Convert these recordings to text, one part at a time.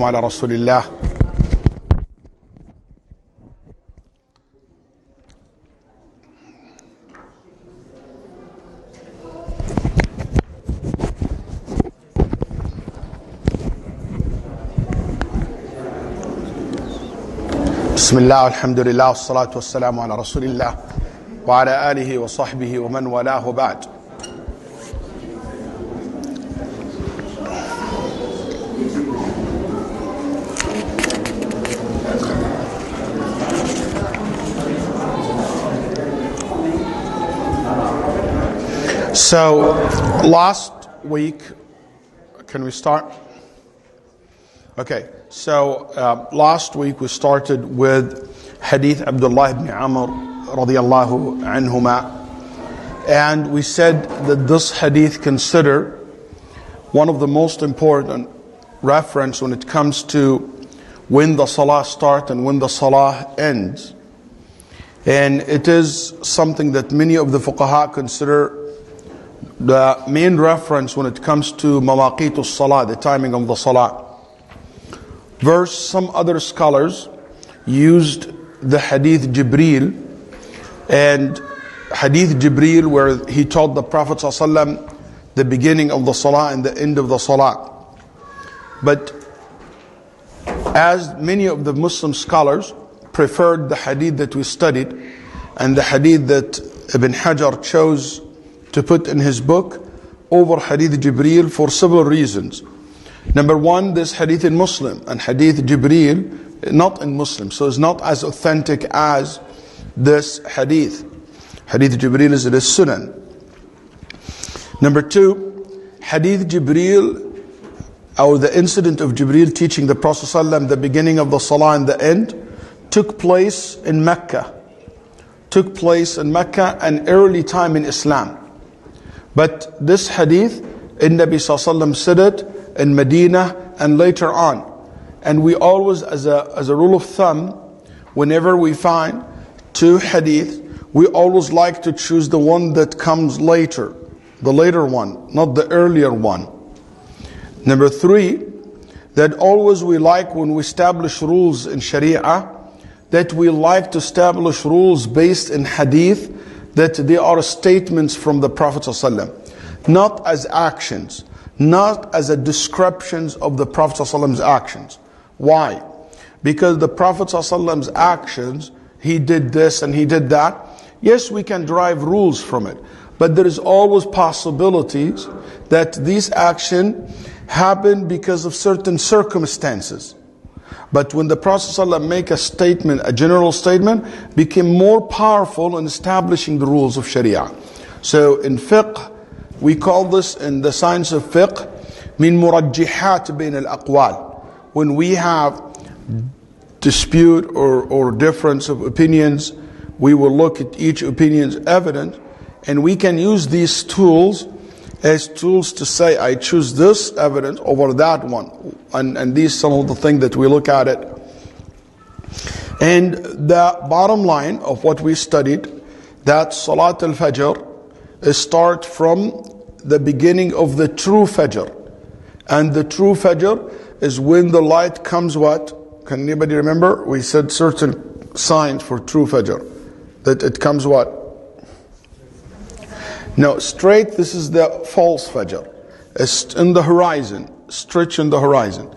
على رسول الله. بسم الله والحمد لله والصلاة والسلام على رسول الله وعلى آله وصحبه ومن والاه بعد. So last week, can we start? Okay, so last week we started with Hadith Abdullah ibn Amr radiyallahu anhuma, and we said that this hadith considered one of the most important reference when it comes to when the salah starts and when the salah ends. And it is something that many of the fuqaha consider the main reference when it comes to mawaqitu salah, the timing of the salah. Some other scholars used the Hadith Jibreel, and Hadith Jibreel where he taught the Prophet ﷺ the beginning of the salah and the end of the salah. But as many of the Muslim scholars preferred the hadith that we studied and the hadith that Ibn Hajar chose to put in his book over Hadith Jibreel for several reasons. Number one, this hadith in Muslim, and Hadith Jibreel not in Muslim, so it's not as authentic as this hadith. Hadith Jibreel is in the Sunan. Number two, Hadith Jibreel, or the incident of Jibreel teaching the Prophet ﷺ the beginning of the Salah and the end, took place in Mecca. Took place in Mecca, an early time in Islam. But this hadith, Nabi ﷺ said it in Medina and later on. And we always, as a rule of thumb, whenever we find two hadith, we always like to choose the one that comes later, the later one, not the earlier one. Number three, that always we like when we establish rules in Sharia, that we like to establish rules based in hadith, that they are statements from the Prophet ﷺ, not as actions, not as a descriptions of the Prophet ﷺ's actions. Why? Because the Prophet ﷺ's actions, he did this and he did that. Yes, we can derive rules from it, but there is always possibilities that these actions happen because of certain circumstances. But when the Prophet ﷺ make a statement, a general statement, became more powerful in establishing the rules of Sharia. So in fiqh, we call this, in the science of fiqh, min murajjihat bain al-aqwal. When we have dispute or difference of opinions, we will look at each opinion's evidence, and we can use these tools as tools to say, I choose this evidence over that one. And these some of the things that we look at it. And the bottom line of what we studied, that Salat al-Fajr start from the beginning of the true Fajr. And the true Fajr is when the light comes what? Can anybody remember? We said certain signs for true Fajr. That it comes what? No, straight, this is the false Fajr. It's in the horizon, stretch in the horizon.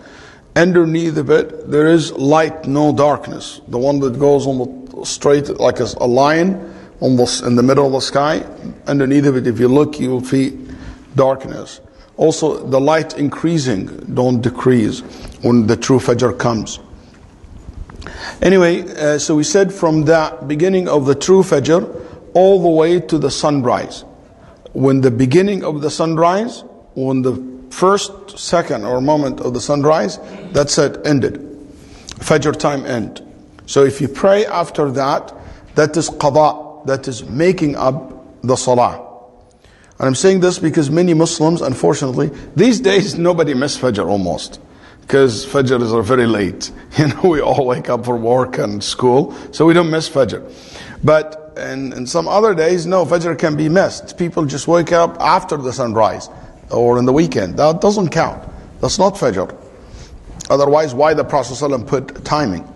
Underneath of it, there is light, no darkness. The one that goes on the straight, like a line in the middle of the sky. Underneath of it, if you look, you will see darkness. Also, the light increasing, don't decrease when the true Fajr comes. Anyway, so we said from the beginning of the true Fajr all the way to the sunrise. When the beginning of the sunrise, when the first second or moment of the sunrise, that's it, ended. Fajr time end. So if you pray after that, that is qada, that is making up the salah. And I'm saying this because many Muslims, unfortunately, these days nobody miss Fajr almost. Because Fajr is very late. We all wake up for work and school, so we don't miss Fajr. But in some other days, no, Fajr can be missed. People just wake up after the sunrise or in the weekend. That doesn't count. That's not Fajr. Otherwise, why the Prophet ﷺ put timing?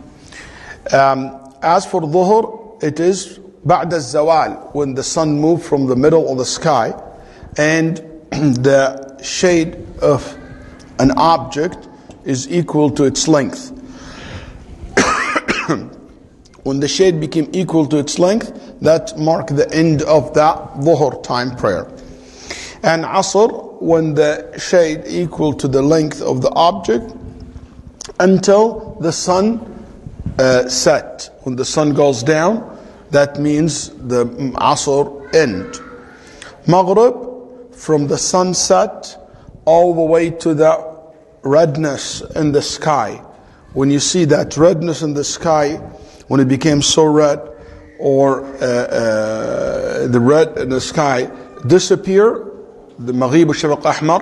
As for dhuhr, it is بعد الزوال, when the sun moved from the middle of the sky and the shade of an object is equal to its length. When the shade became equal to its length, that marked the end of the dhuhr time prayer. And asr, when the shade equal to the length of the object until the sun set. When the sun goes down, that means the asr end. Maghrib, from the sunset all the way to the redness in the sky. When you see that redness in the sky, when it became so red, or the red in the sky disappear, the Maghrib al-Shafaq Ahmar,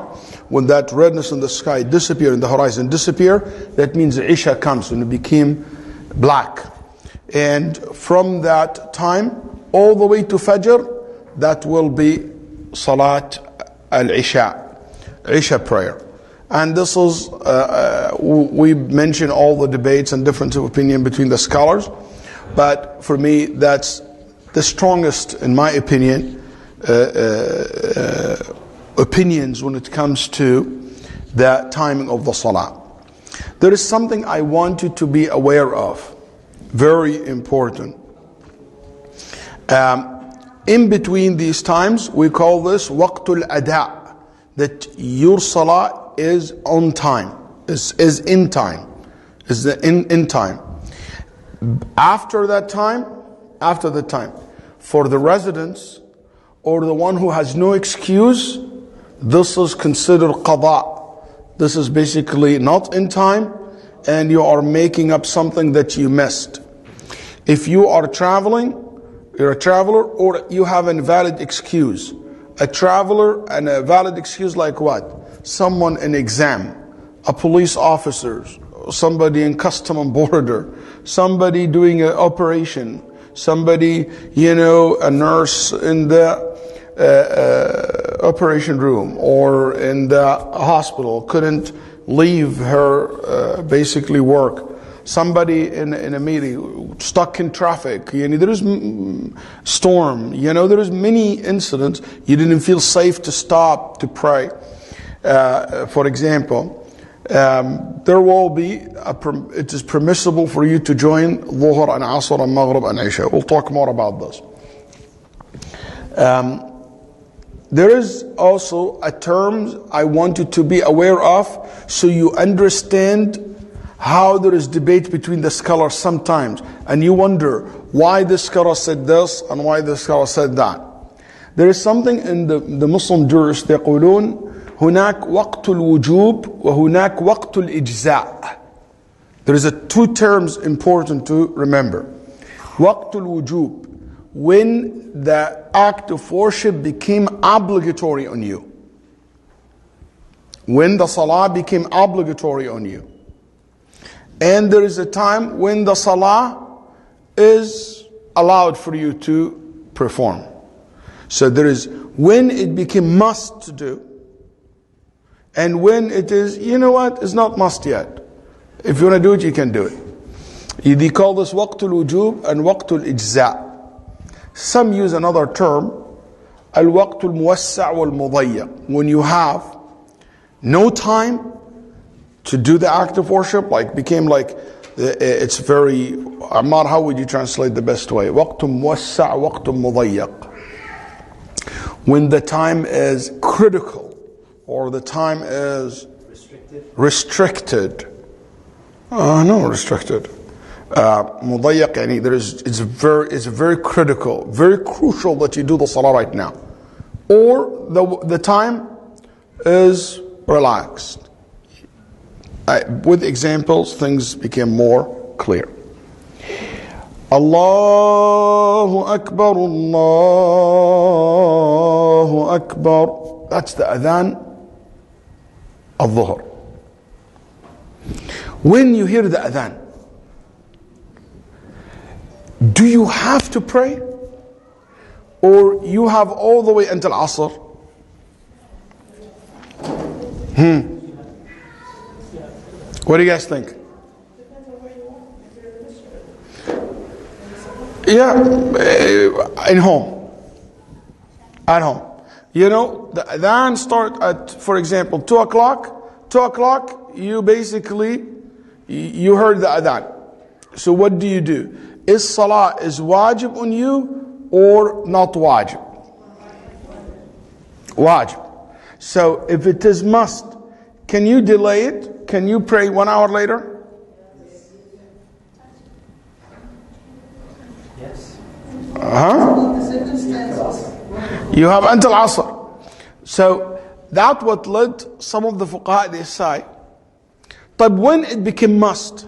when that redness in the sky disappear, in the horizon disappear, that means the Isha comes, when it became black. And from that time all the way to Fajr, that will be Salat al-Isha, Isha prayer. And this is, we mentioned all the debates and difference of opinion between the scholars, but for me that's the strongest, in my opinion, opinions when it comes to the timing of the Salah. There is something I want you to be aware of, very important. In between these times, we call this waqtul ada, that your Salah is on time, is in time, is in time. After that time, for the residents or the one who has no excuse, this is considered qada. This is basically not in time, and you are making up something that you missed. If you are traveling, you're a traveler, or you have an invalid excuse. A traveler and a valid excuse like what? Someone in exam, a police officer, somebody in custom and border, somebody doing an operation, somebody, a nurse in the operation room or in the hospital couldn't leave her basically work. Somebody in a meeting stuck in traffic. There is storm. There is many incidents. You didn't feel safe to stop to pray. For example, there will be it is permissible for you to join Dhuhr and Asr and Maghrib and Isha. We'll talk more about this. There is also a term I want you to be aware of, so you understand how there is debate between the scholars sometimes, and you wonder why this scholar said this and why this scholar said that. There is something in the Muslim jurists, they يقولون هناك وقت الوجوب وهناك وقت الإجزاء. There is two terms important to remember. وقت الوجوب, when the act of worship became obligatory on you. When the salah became obligatory on you. And there is a time when the salah is allowed for you to perform. So there is when it became must to do, and when it is, it's not must yet. If you want to do it, you can do it. They call this waqtul wujub and waqtul ijza. Some use another term, al-waqtul muwassa' wal-mudayya. When you have no time to do the act of worship, it's very, Ammar, how would you translate the best way? Waqtum muwassa' waqtum mudayyak. When the time is critical, or the time is restricted. No, restricted. Mudayyak, it's very critical, very crucial that you do the salah right now. Or the time is relaxed. With examples, things became more clear. Allahu Akbar, Allahu Akbar. That's the adhan of Dhuhr. When you hear the adhan, do you have to pray? Or you have all the way until Asr? What do you guys think? Yeah, in home. At home. You know, the adhan start at, for example, 2 o'clock. 2 o'clock, you basically, you heard the adhan. So what do? Is salah is wajib on you or not wajib? Wajib. So if it is must, can you delay it? Can you pray 1 hour later? You have until Asr. So that what led some of the fuqaha, they say, but when it became must?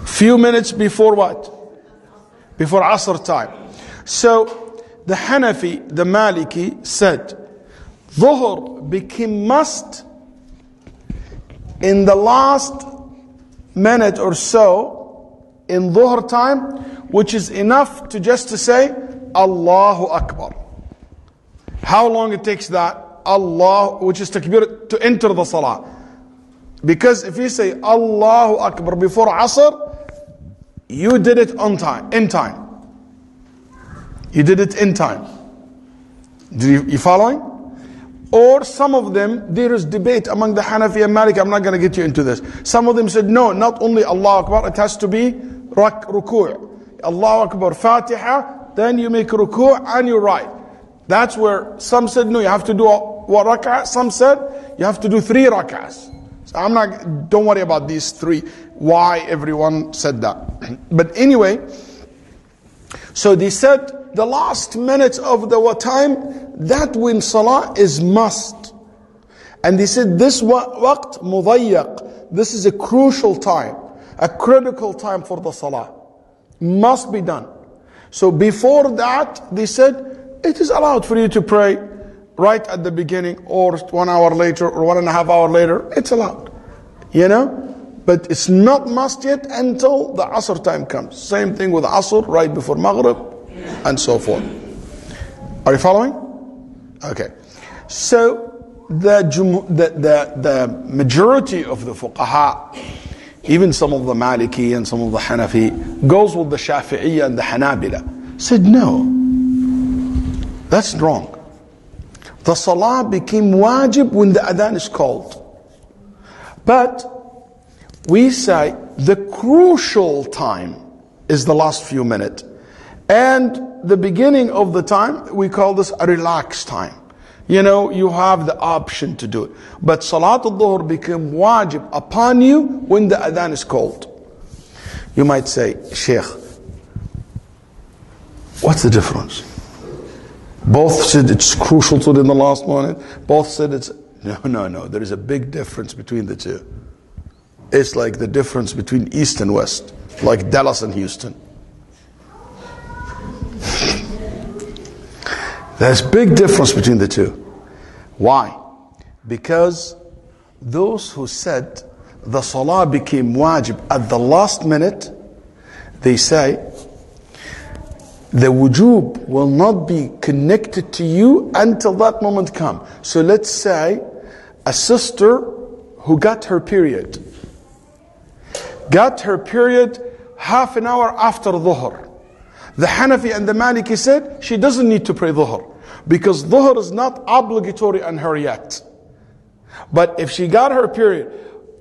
Few minutes before what? Before Asr time. So the Hanafi, the Maliki said, Dhuhr became must in the last minute or so in Dhuhr time, which is enough to just to say Allahu Akbar. How long it takes that? Allah, which is takbir, to enter the salah. Because if you say Allahu Akbar before Asr, you did it on time, in time. You did it in time. You following? Or some of them, there is debate among the Hanafi and Malik. I'm not going to get you into this. Some of them said, no, not only Allahu Akbar, it has to be ruku'. Allahu Akbar, Fatiha, then you make ruku' and you write. That's where some said, no, you have to do one rak'ah. Some said, you have to do 3 rak'ahs. So don't worry about these 3, why everyone said that. But anyway, so they said, the last minutes of the time, that when salah is must. And they said, this waqt mudayyak, this is a crucial time, a critical time for the salah. Must be done. So before that, they said, it is allowed for you to pray right at the beginning, or 1 hour later, or 1.5 hours later. It's allowed. You know? But it's not must yet until the Asr time comes. Same thing with Asr, right before Maghrib, and so forth. Are you following? Okay. So the majority of the fuqaha, even some of the Maliki and some of the Hanafi, goes with the Shafi'iyya and the Hanabila, said no, that's wrong. The salah became wajib when the adhan is called. But we say the crucial time is the last few minutes. And the beginning of the time, we call this a relaxed time. You know, you have the option to do it. But Salat al-Dhuhr became wajib upon you when the adhan is called. You might say, Sheikh, what's the difference? Both said it's crucial to do in the last minute. Both said it's... No. There is a big difference between the two. It's like the difference between East and West. Like Dallas and Houston. There's big difference between the two. Why? Because those who said the salah became wajib at the last minute, they say the wujub will not be connected to you until that moment comes. So let's say a sister who got her period half an hour after Dhuhr. The Hanafi and the Maliki said she doesn't need to pray Dhuhr, because Dhuhr is not obligatory on her yet. But if she got her period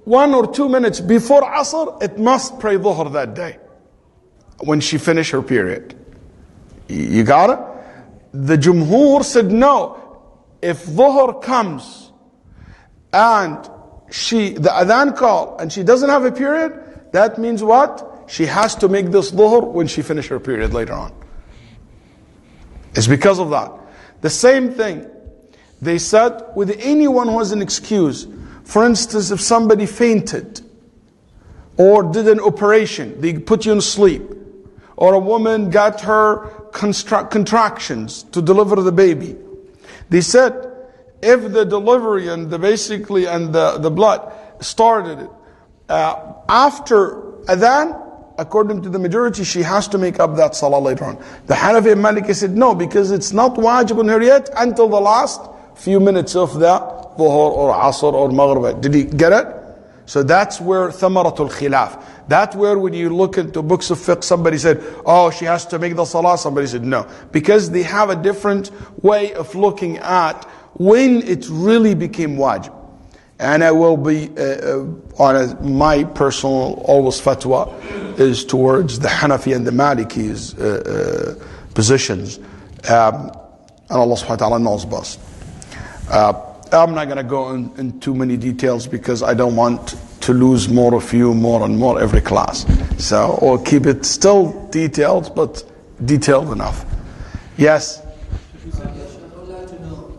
1 or 2 minutes before Asr, it must pray Dhuhr that day, when she finished her period. You got it? The Jumhur said no. If Dhuhr comes and the adhan call and she doesn't have a period, that means what? She has to make this Dhuhr when she finished her period later on. It's because of that. The same thing, they said with anyone who has an excuse. For instance, if somebody fainted or did an operation, they put you in sleep, or a woman got her contractions to deliver the baby. They said if the delivery and the blood started after adhan, according to the majority, she has to make up that salah later on. The Hanafi and Maliki said no, because it's not wajib on her yet until the last few minutes of the Dhuhr or Asr or Maghrib. Did he get it? So that's where Thamaratul Khilaf. That's where when you look into books of fiqh, somebody said, oh, she has to make the salah. Somebody said, no. Because they have a different way of looking at when it really became wajib. And I will be, my personal always fatwa is towards the Hanafi and the Maliki's positions. And Allah subhanahu wa ta'ala knows best. I'm not going to go in too many details because I don't want to lose more of you more and more every class. So, or keep it still detailed, but detailed enough. Yes? I would like to know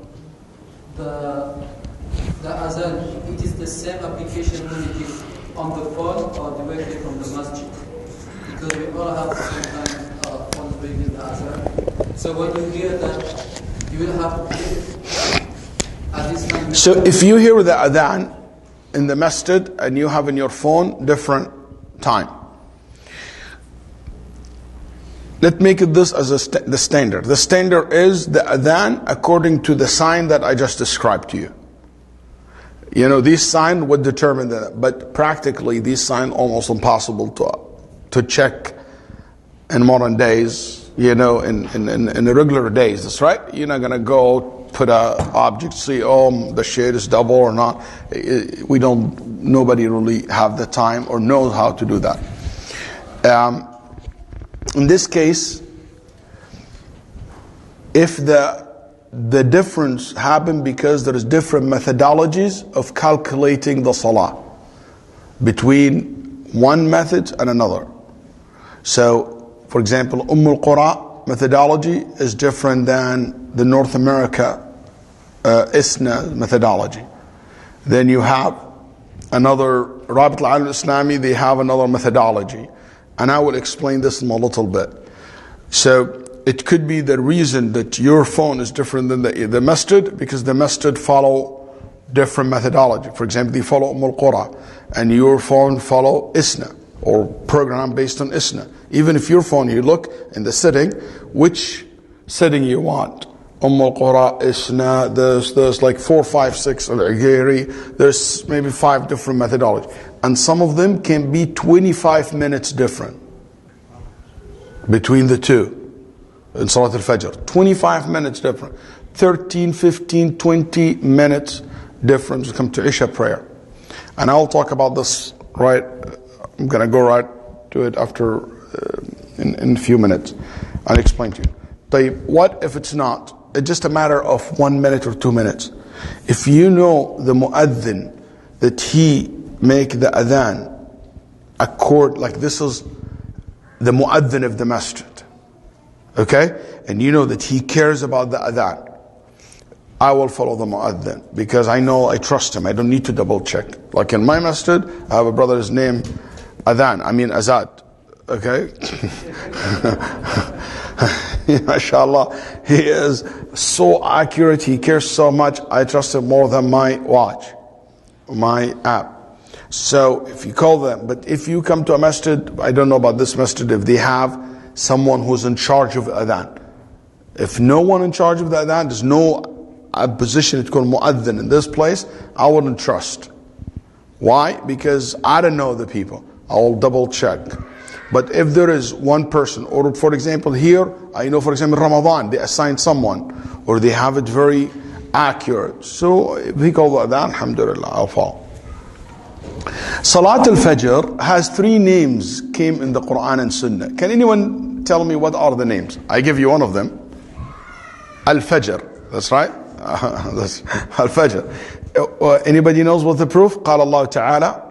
the azan, it is the same application when it is on the phone or directly from the masjid? Because we all have sometimes phones bringing the azan. So when you hear that, you will have to hear at this time. So if you hear the adhan in the masjid and you have in your phone different time, let's make it this as the standard. The standard is the adhan according to the sign that I just described to you. You know, these signs would determine that, but practically these signs almost impossible to check in modern days, you know, in the regular days. That's right. You're not going to go put a object, see, oh, the shade is double or not. Nobody really have the time or knows how to do that. In this case, if the difference happened because there is different methodologies of calculating the salah between one method and another. So, for example, al-Qura methodology is different than the North America ISNA methodology. Then you have another, Rabit al-Islami, they have another methodology. And I will explain this in a little bit. So, it could be the reason that your phone is different than the masjid, because the masjid follow different methodology. For example, they follow al-Qura, and your phone follow ISNA, or program based on ISNA. Even if your phone, you look in the setting, which setting you want. Al-Qura, ISNA, there's like 4, 5, 6, Al-Ghayri, there's maybe 5 different methodologies. And some of them can be 25 minutes different between the two. In Salat al-Fajr, 25 minutes different, 13, 15, 20 minutes difference when it comes to Isha prayer. And I'll talk about this right, I'm going to go right to it after, in a few minutes. I'll explain to you. But what if it's not? It's just a matter of 1 minute or 2 minutes. If you know the mu'adhin, that he make the adhan accord, like this is the mu'adhin of the masjid. Okay? And you know that he cares about the adhan. I will follow the mu'adhin because I trust him. I don't need to double check. Like in my masjid, I have a brother's name, Azad. Okay? MashaAllah. He is so accurate. He cares so much. I trust him more than my watch, my app. So if you call them, but if you come to a masjid, I don't know about this masjid, if they have someone who's in charge of adhan. If no one in charge of the adhan, there's no position to call mu'adhin in this place, I wouldn't trust. Why? Because I don't know the people. I will double check. But if there is one person, or for example here, I know for example Ramadan, they assign someone, or they have it very accurate. So if he called the adhan, alhamdulillah, I'll follow. Salat al-Fajr has 3 names came in the Quran and Sunnah. Can anyone tell me what are the names? I give you one of them. Al-Fajr. That's right. That's Al-Fajr. Anybody knows what the proof? قال الله تعالى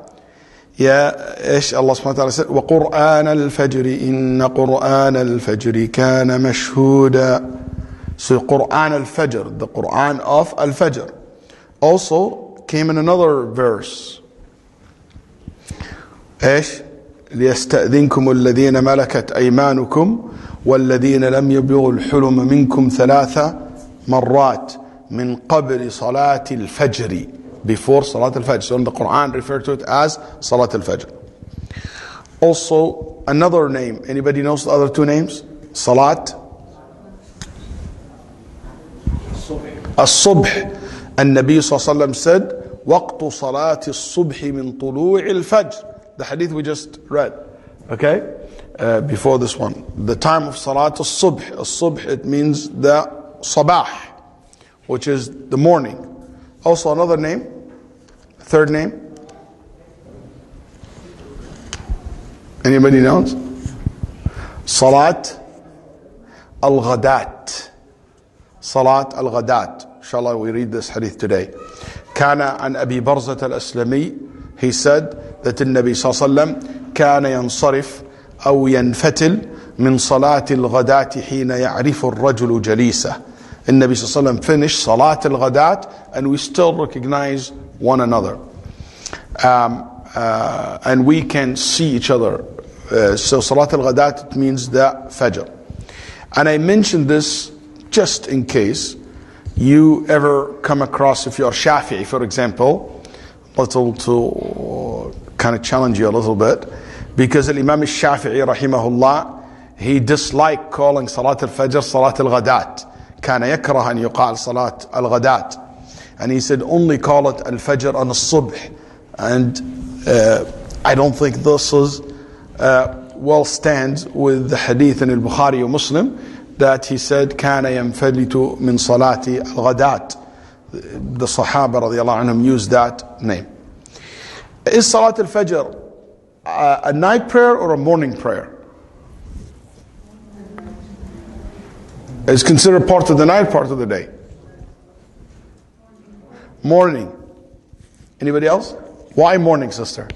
يا إيش الله سبحانه وتعالى said وقرآن الفجر إن قرآن الفجر كان مشهودا. So Quran al-Fajr, the Quran of al-Fajr, also came in another verse. ايش؟ ليستأذنكم الذين ملكت أيمانكم والذين لم يبلغوا الحلم منكم 3 مرات من قبل صلاة الفجر, before Salat al-Fajr. So in the Quran referred to it as Salat al-Fajr. Also another name. Anybody knows the other 2 names? Salat As-Subh And Nabi sallallahu said, وَقْتُ صَلَاةِ الصُّبْحِ مِنْ طُلُوعِ الْفَجْرِ. The hadith we just read, okay? Before this one. The time of Salat al-Subh. Al-Subh, it means the Sabah, which is the morning. Also another name, third name. Anybody knows? Salat al-Ghadat. Salat al-Ghadat. Inshallah, we read this hadith today. Kana an Abi Barzat al-Aslami. He said that the Nabi sallallahu alaihi wasallam kana yansarif أو ينفتل من صلاة الغداة حين يعرف الرجل جليسه. النبي صلى الله عليه وسلم finished صلاة الغداة and we still recognize one another. And we can see each other. So صلاة الغداة, it means the Fajr. And I mentioned this just in case you ever come across, if you're Shafi'i, for example, little to kind of challenge you a little bit. Because Imam al-Shafi'i rahimahullah, he disliked calling Salat al-Fajr Salat al-Ghadat. كان يكره أن يقال صلاة الغداة. And he said only call it al-Fajr and al-Subh. And I don't think this is well stands with the hadith in al-Bukhari or Muslim that he said كان ينفلت من صلاة الغداة. The Sahaba radiallahu anhum used that name. Is Salat al-Fajr a night prayer or a morning prayer? It's considered part of the night, part of the day. Morning. Anybody else? Why morning, sister?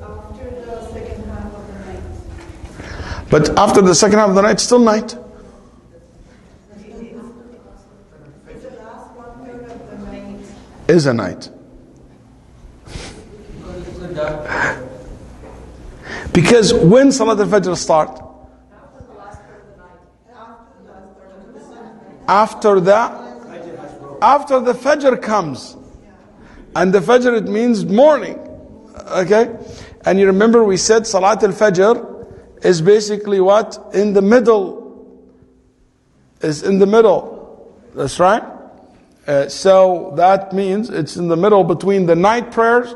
After the second half of the night. But after the second half of the night, still night. The last 1/3 of the night Is a night. Because when Salat al-Fajr start? After the Fajr comes. And the Fajr, it means morning. Okay? And you remember we said Salat al-Fajr is basically what? In the middle. Is in the middle. That's right? So that means it's in the middle between the night prayers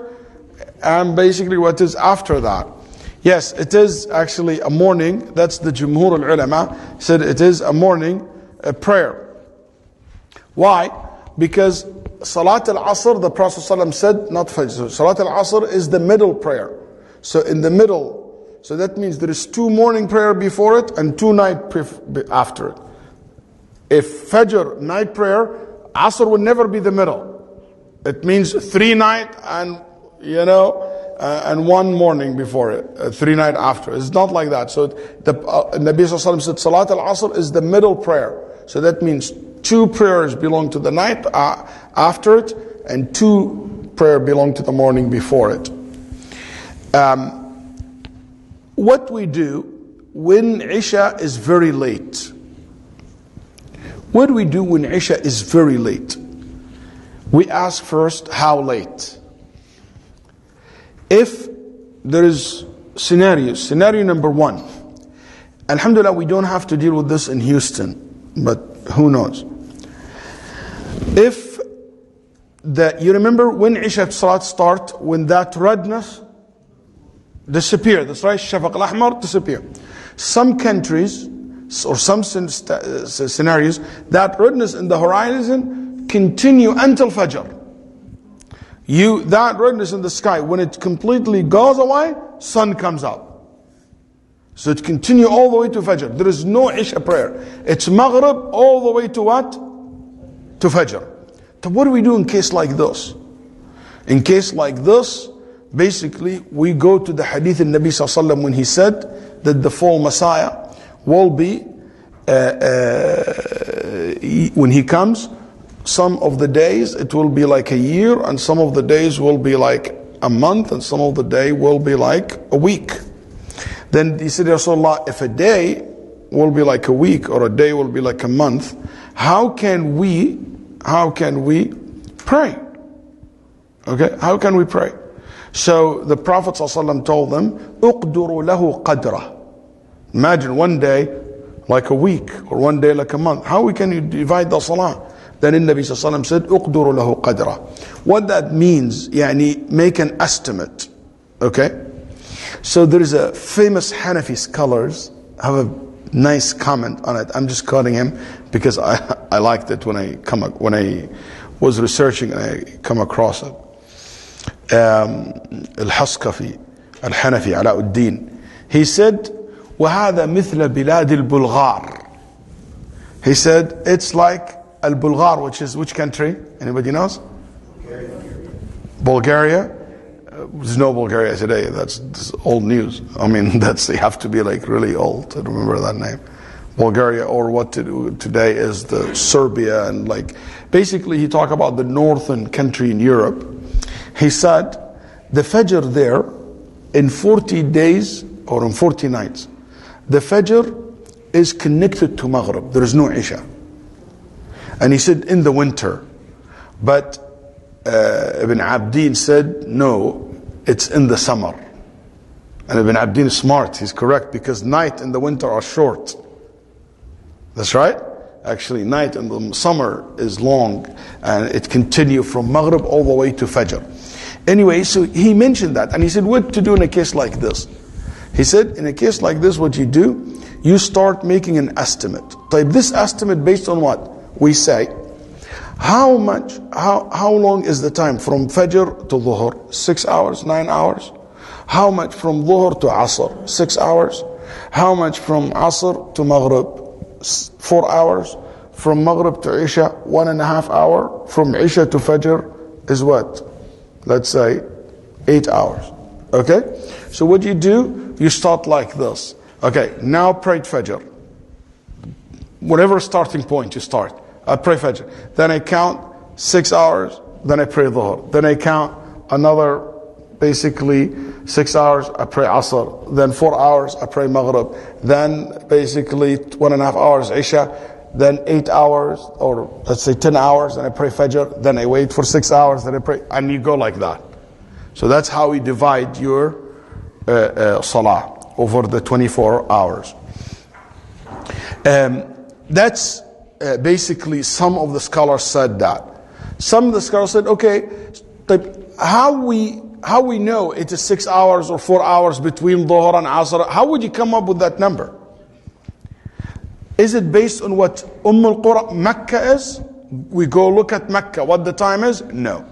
and basically what is after that. Yes, it is actually a morning. That's the Jumhur al-Ulama said it is a morning prayer. Why? Because Salat al-Asr, the Prophet ﷺ said, not Fajr. Salat al-Asr is the middle prayer. So in the middle. So that means there is 2 morning prayer before it and 2 night after it. If Fajr, night prayer, Asr will never be the middle. It means 3 night and and 1 morning before it, 3 night after. It's not like that. So the Nabi Sallallahu Alaihi Wasallam said Salat al-Asr is the middle prayer. So that means 2 prayers belong to the night after it and 2 prayer belong to the morning before it. What we do when Isha is very late? What do we do when Isha is very late? We ask first, how late? If there is scenario number 1, alhamdulillah, we don't have to deal with this in Houston, but who knows? If you remember when Isha Salat start, when that redness disappear, that's right, Shafaq al-Ahmar disappear. Some countries or some scenarios, that redness in the horizon continue until Fajr. That redness in the sky, when it completely goes away, sun comes out. So it continue all the way to Fajr. There is no Isha prayer. It's Maghrib all the way to what? To Fajr. So what do we do in case like this? In case like this, basically we go to the hadith of Nabi Sallallahu Alaihi Wasallam when he said that the full Messiah will be, when he comes, some of the days it will be like a year, and some of the days will be like a month, and some of the day will be like a week. Then he said, Ya Rasulullah, if a day will be like a week or a day will be like a month, how can we pray? Okay, how can we pray? So the Prophet ﷺ told them, "Uqduru lahu qadra." Imagine one day like a week or one day like a month. How can you divide the salah? Then the Nabi sallallahu alaihi wasallam said, "Uqduru lahu qadra." What that means, يعني, make an estimate. Okay? So there is a famous Hanafi scholars have a nice comment on it. I'm just quoting him because I liked it when I was researching and I come across it. Al-Haskafi, Al-Hanafi, Alauddin. He said, وَهَذَا مِثْلَ بِلَادِ الْبُلْغَارِ. He said, it's like Al-Bulghar, which country? Anybody knows? Bulgaria. There's no Bulgaria today. That's old news. I mean, you have to be like really old to remember that name. Bulgaria, or what today is the Serbia, and like basically he talked about the northern country in Europe. He said the Fajr there in 40 days or in 40 nights, the Fajr is connected to Maghrib. There is no Isha. And he said in the winter, but Ibn Abdin said no, it's in the summer. And Ibn Abdin is smart, he's correct, because night in the winter are short. That's right. Actually, night in the summer is long, and it continues from Maghrib all the way to Fajr. Anyway, so he mentioned that, and he said what to do in a case like this. He said in a case like this, what you do, you start making an estimate. This estimate based on what? We say, how long is the time from Fajr to Dhuhr? 6 hours, 9 hours? How much from Dhuhr to Asr? 6 hours? How much from Asr to Maghrib? 4 hours? From Maghrib to Isha, 1.5 hours? From Isha to Fajr is what? Let's say 8 hours. Okay? So what you do, you start like this. Okay, now pray Fajr. Whatever starting point you start. I pray Fajr. Then I count 6 hours. Then I pray Dhuhr. Then I count another basically 6 hours. I pray Asr. Then 4 hours. I pray Maghrib. Then basically 1.5 hours Isha. Then 8 hours, or let's say 10 hours. Then I pray Fajr. Then I wait for 6 hours. Then I pray. And you go like that. So that's how we divide your Salah over the 24 hours. That's basically some of the scholars said that. Some of the scholars said, okay, how we know it is 6 hours or 4 hours between Dhuhr and Asr? How would you come up with that number? Is it based on what al-Qura, Mecca is? We go look at Mecca, what the time is? No.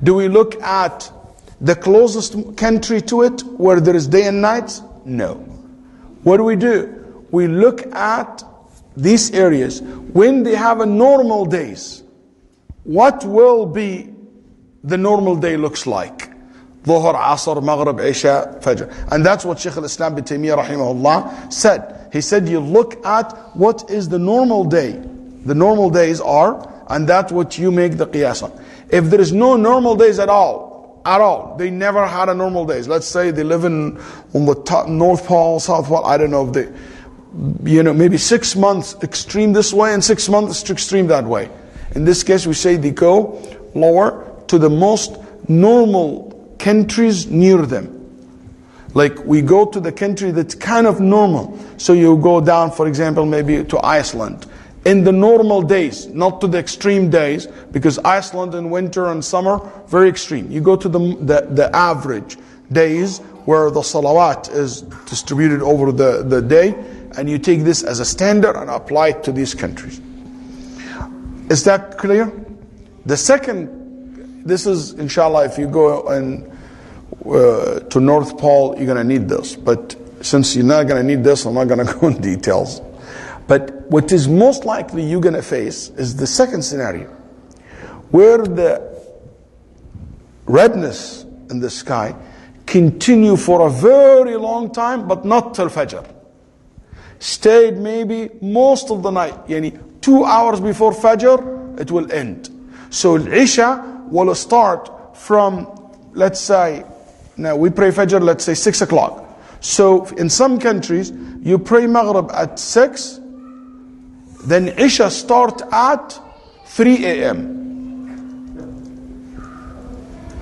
Do we look at the closest country to it, where there is day and night? No. What do? We look at these areas when they have a normal days. What will be the normal day looks like? Dhuhr, Asr, Maghrib, Isha, Fajr. And that's what Shaykh al-Islam bin Taymiyyah rahimahullah said. He said you look at what is the normal day. The normal days are, and that's what you make the qiyas on. If there is no normal days at all, they never had a normal days. Let's say they live on the top, North Pole, South Pole, I don't know if they, maybe 6 months extreme this way and 6 months extreme that way. In this case, we say they go lower to the most normal countries near them. Like we go to the country that's kind of normal. So you go down, for example, maybe to Iceland. In the normal days, not to the extreme days, because Iceland in winter and summer, very extreme. You go to the average days where the salawat is distributed over the day, and you take this as a standard and apply it to these countries. Is that clear? The second, this is inshallah, if you go to North Pole, you're going to need this. But since you're not going to need this, I'm not going to go in details. But what is most likely you're going to face is the second scenario, where the redness in the sky continue for a very long time, but not till Fajr. Stayed maybe most of the night, 2 hours before Fajr, it will end. So Isha will start from, let's say, now we pray Fajr, let's say 6 o'clock. So in some countries, you pray Maghrib at 6, then Isha start at 3 a.m.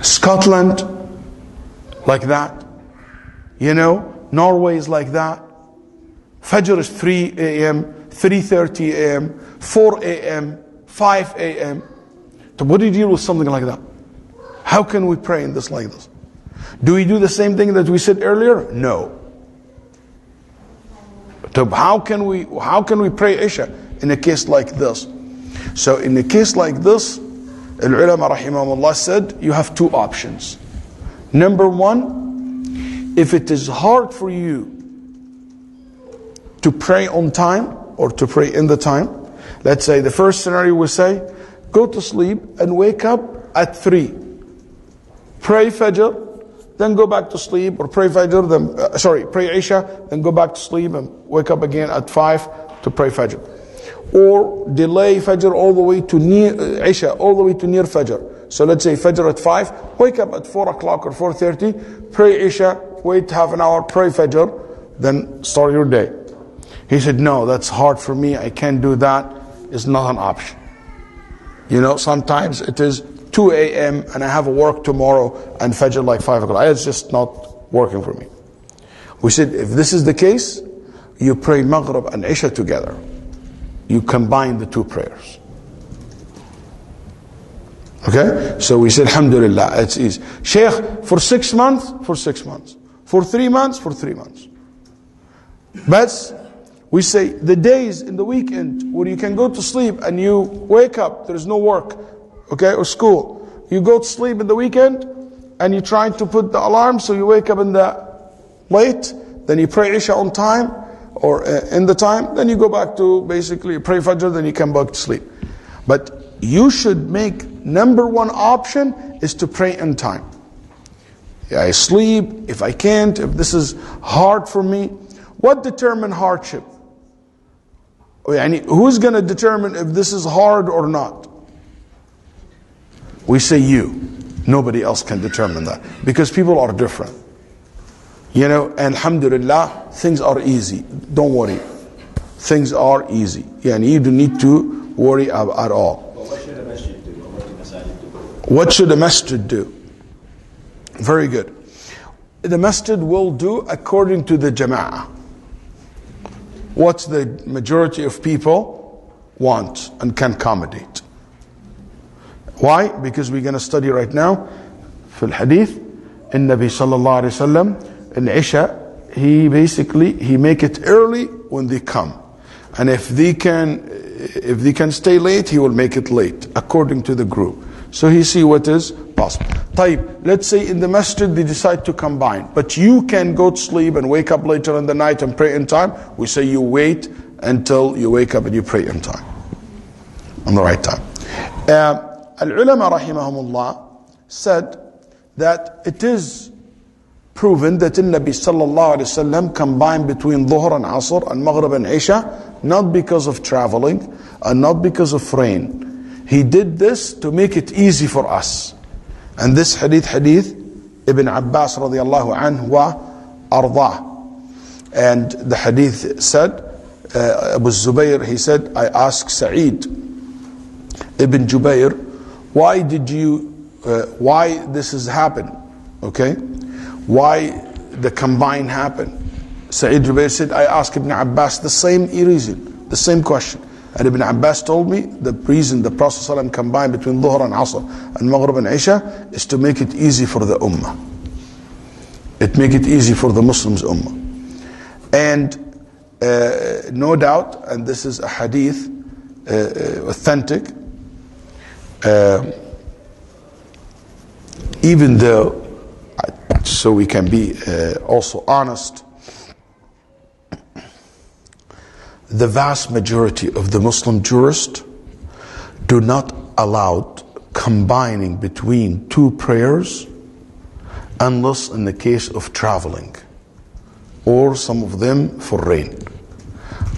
Scotland, like that. Norway is like that. Fajr is 3 a.m., 3:30 a.m., 4 a.m., 5 a.m. So what do you deal with something like that? How can we pray in this like this? Do we do the same thing that we said earlier? No. So how can we pray Isha in a case like this? So in a case like this, al-ulama rahimahumullah said you have two options. Number one, if it is hard for you to pray on time or to pray in the time, let's say the first scenario we say, go to sleep and wake up at 3. Pray Fajr, then go back to sleep, or pray Fajr, then pray Isha, then go back to sleep and wake up again at 5 to pray Fajr. Or delay Fajr all the way to near Isha, all the way to near Fajr. So let's say Fajr at 5, wake up at 4 o'clock or 4:30, pray Isha, wait half an hour, pray Fajr, then start your day. He said, no, that's hard for me, I can't do that. It's not an option. You know, sometimes it is 2 a.m. and I have a work tomorrow and Fajr like 5 o'clock. It's just not working for me. We said, if this is the case, you pray Maghrib and Isha together. You combine the two prayers. Okay? So we said, alhamdulillah, it's easy. Shaykh, for 6 months, for 6 months. For 3 months, for 3 months. But we say, the days in the weekend where you can go to sleep and you wake up, there is no work, okay, or school. You go to sleep in the weekend and you try to put the alarm so you wake up in the late, then you pray Isha on time or in the time, then you go back to basically pray Fajr, then you come back to sleep. But you should make number one option is to pray in time. Yeah, I sleep, if I can't, if this is hard for me. What determines hardship? Who's going to determine if this is hard or not? We say you. Nobody else can determine that. Because people are different. You know, and alhamdulillah, things are easy. Don't worry. Things are easy. You don't need to worry at all. But what should a masjid do? Or what should the masjid do? What should a masjid do? Very good. The masjid will do according to the jama'ah. What the majority of people want and can accommodate. Why? Because we're going to study right now في الحديث النبي صلى الله عليه وسلم in Isha, he make it early when they come, and if they can stay late, he will make it late according to the group. So he see what is possible. طيب, let's say in the masjid they decide to combine, but you can go to sleep and wake up later in the night and pray in time. We say you wait until you wake up and you pray in time, on the right time. Al-ulama rahimahumullah said that it is proven that the Nabi sallallahu alayhi wasallam combined between Dhuhr and Asr and Maghrib and Isha, not because of traveling and not because of rain. He did this to make it easy for us. And this hadith Ibn Abbas radiallahu anhu wa ardah. And the hadith said, Abu Zubayr, he said, I asked Sa'id Ibn Jubayr, why this has happened? Okay? Why the combine happened? Sa'id Jubayr said, I asked Ibn Abbas the same reason, the same question. And Ibn Abbas told me the reason the Prophet ﷺ combined between Dhuhr and Asr and Maghrib and Isha is to make it easy for the Ummah. It make it easy for the Muslims Ummah. And no doubt, and this is a hadith authentic, even though, so we can be also honest, the vast majority of the Muslim jurists do not allow combining between two prayers unless in the case of traveling, or some of them for rain.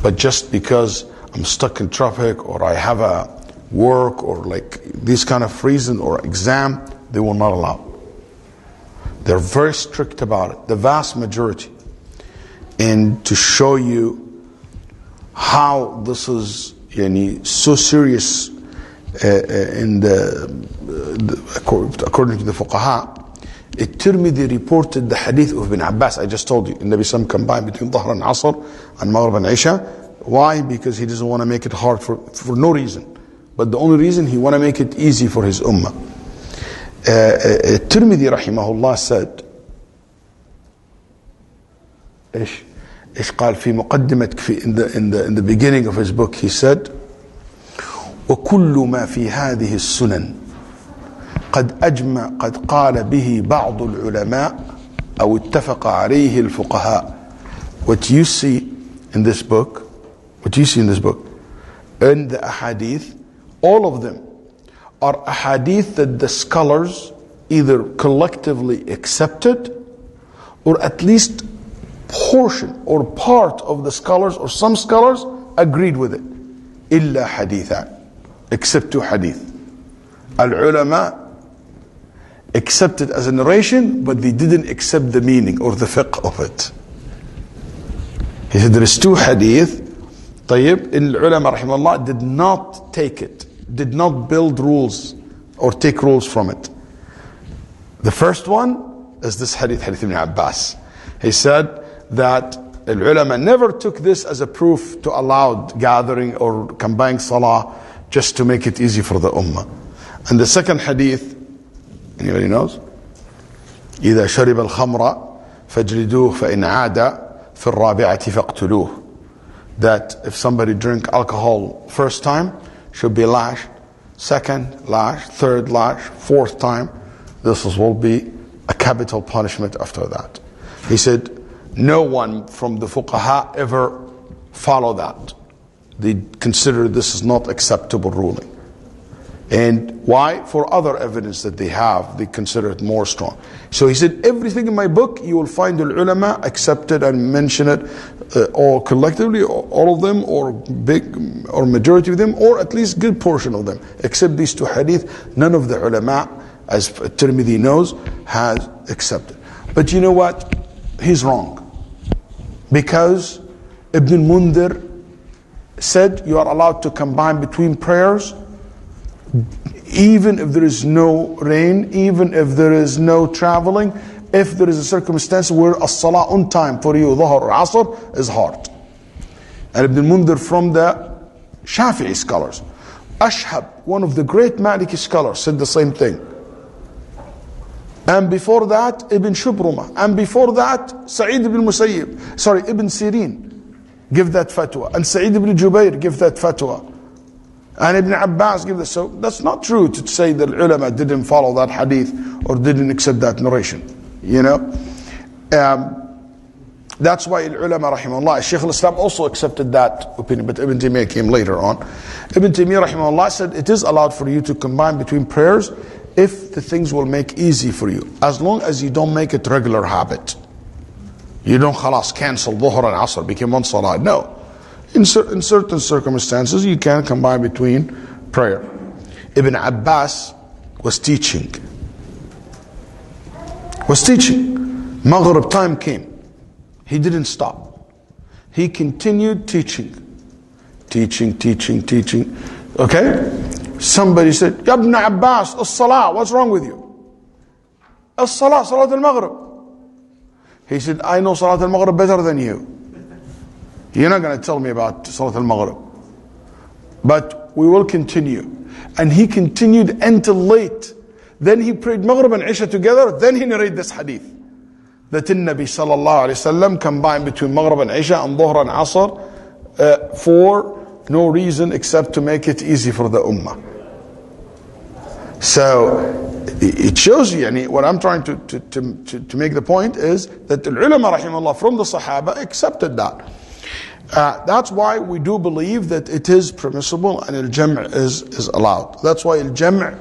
But just because I'm stuck in traffic or I have a work or like this kind of reason or exam, they will not allow. They're very strict about it, the vast majority. And to show you how this is so serious in according to the fuqaha, at Tirmidhi reported the hadith of Ibn Abbas. I just told you, Nabi Sallam combined between Dhuhr and Asr and Maghrib and Isha. Why? Because he doesn't want to make it hard for no reason. but the only reason he want to make it easy for his ummah. Tirmidhi rahimahullah said, إيش قال في مقدمة in the beginning of his book, he said, وكل ما في هذه السنن قد قال به بعض العلماء أو اتفق عليه الفقهاء. What you see in this book, in the ahadith, all of them are ahadith that the scholars either collectively accepted, or at least portion or part of the scholars or some scholars agreed with it. إلا حديثا, except two hadith. Al-ulama accepted as a narration, but they didn't accept the meaning or the fiqh of it. He said there is two hadith. طيب, in ulama rahimahullah did not take it, did not build rules or take rules from it. The first one is this hadith ibn Abbas. He said that ulama never took this as a proof to allow gathering or combining salah just to make it easy for the ummah. And the second hadith, anybody knows? إذا شرب الخمر فاجلدوه فإن عاد في الرابعة فاقتلوه. That if somebody drink alcohol first time, should be lashed, second lash, third lash, fourth time, this will be a capital punishment after that. He said no one from the fuqaha ever follow that. They consider this is not acceptable ruling. And why? For other evidence that they have, they consider it more strong. So he said, everything in my book, you will find the ulama accepted and mention it all collectively, all of them, or big, or majority of them, or at least good portion of them. Except these two hadith, none of the ulama, as Tirmidhi knows, has accepted. But you know what? He's wrong. Because Ibn Mundhir said you are allowed to combine between prayers even if there is no rain, even if there is no traveling, if there is a circumstance where a salah on time for you, dhuhr or asr, is hard. And Ibn Mundhir from the Shafi'i scholars. Ashhab, one of the great Maliki scholars, said the same thing. And before that, Ibn Shubruma. And before that, Sa'id ibn Musayyib. Ibn Sirin give that fatwa. And Sa'id ibn Jubayr give that fatwa. And Ibn Abbas give this. So that's not true to say that ulama didn't follow that hadith or didn't accept that narration. You know? That's why ulama rahimahullah, Shaykh al-Islam also accepted that opinion, but Ibn Taymiyyah came later on. Ibn Taymiyyah rahimahullah said it is allowed for you to combine between prayers if the things will make easy for you, as long as you don't make it regular habit. You don't khalas cancel dhuhr and asr, became one salah. No. In certain circumstances, you can combine between prayer. Ibn Abbas was teaching. Maghrib time came. He didn't stop. He continued teaching. Okay? Somebody said, Ya Ibn Abbas, as-salah, what's wrong with you? As-salah, salat al-maghrib. He said, I know salat al-maghrib better than you. You're not going to tell me about Salat al-Maghrib. But we will continue. And he continued until late. Then he prayed Maghrib and Isha together. Then he narrated this hadith. That the Nabi sallallahu alayhi wasallam combined between Maghrib and Isha and Dhuhr and Asr for no reason except to make it easy for the Ummah. So it shows you, what I'm trying to make the point is that the ulama rahimahullah from the Sahaba accepted that. That's why we do believe that it is permissible and al-jam' is allowed. That's why al-jam'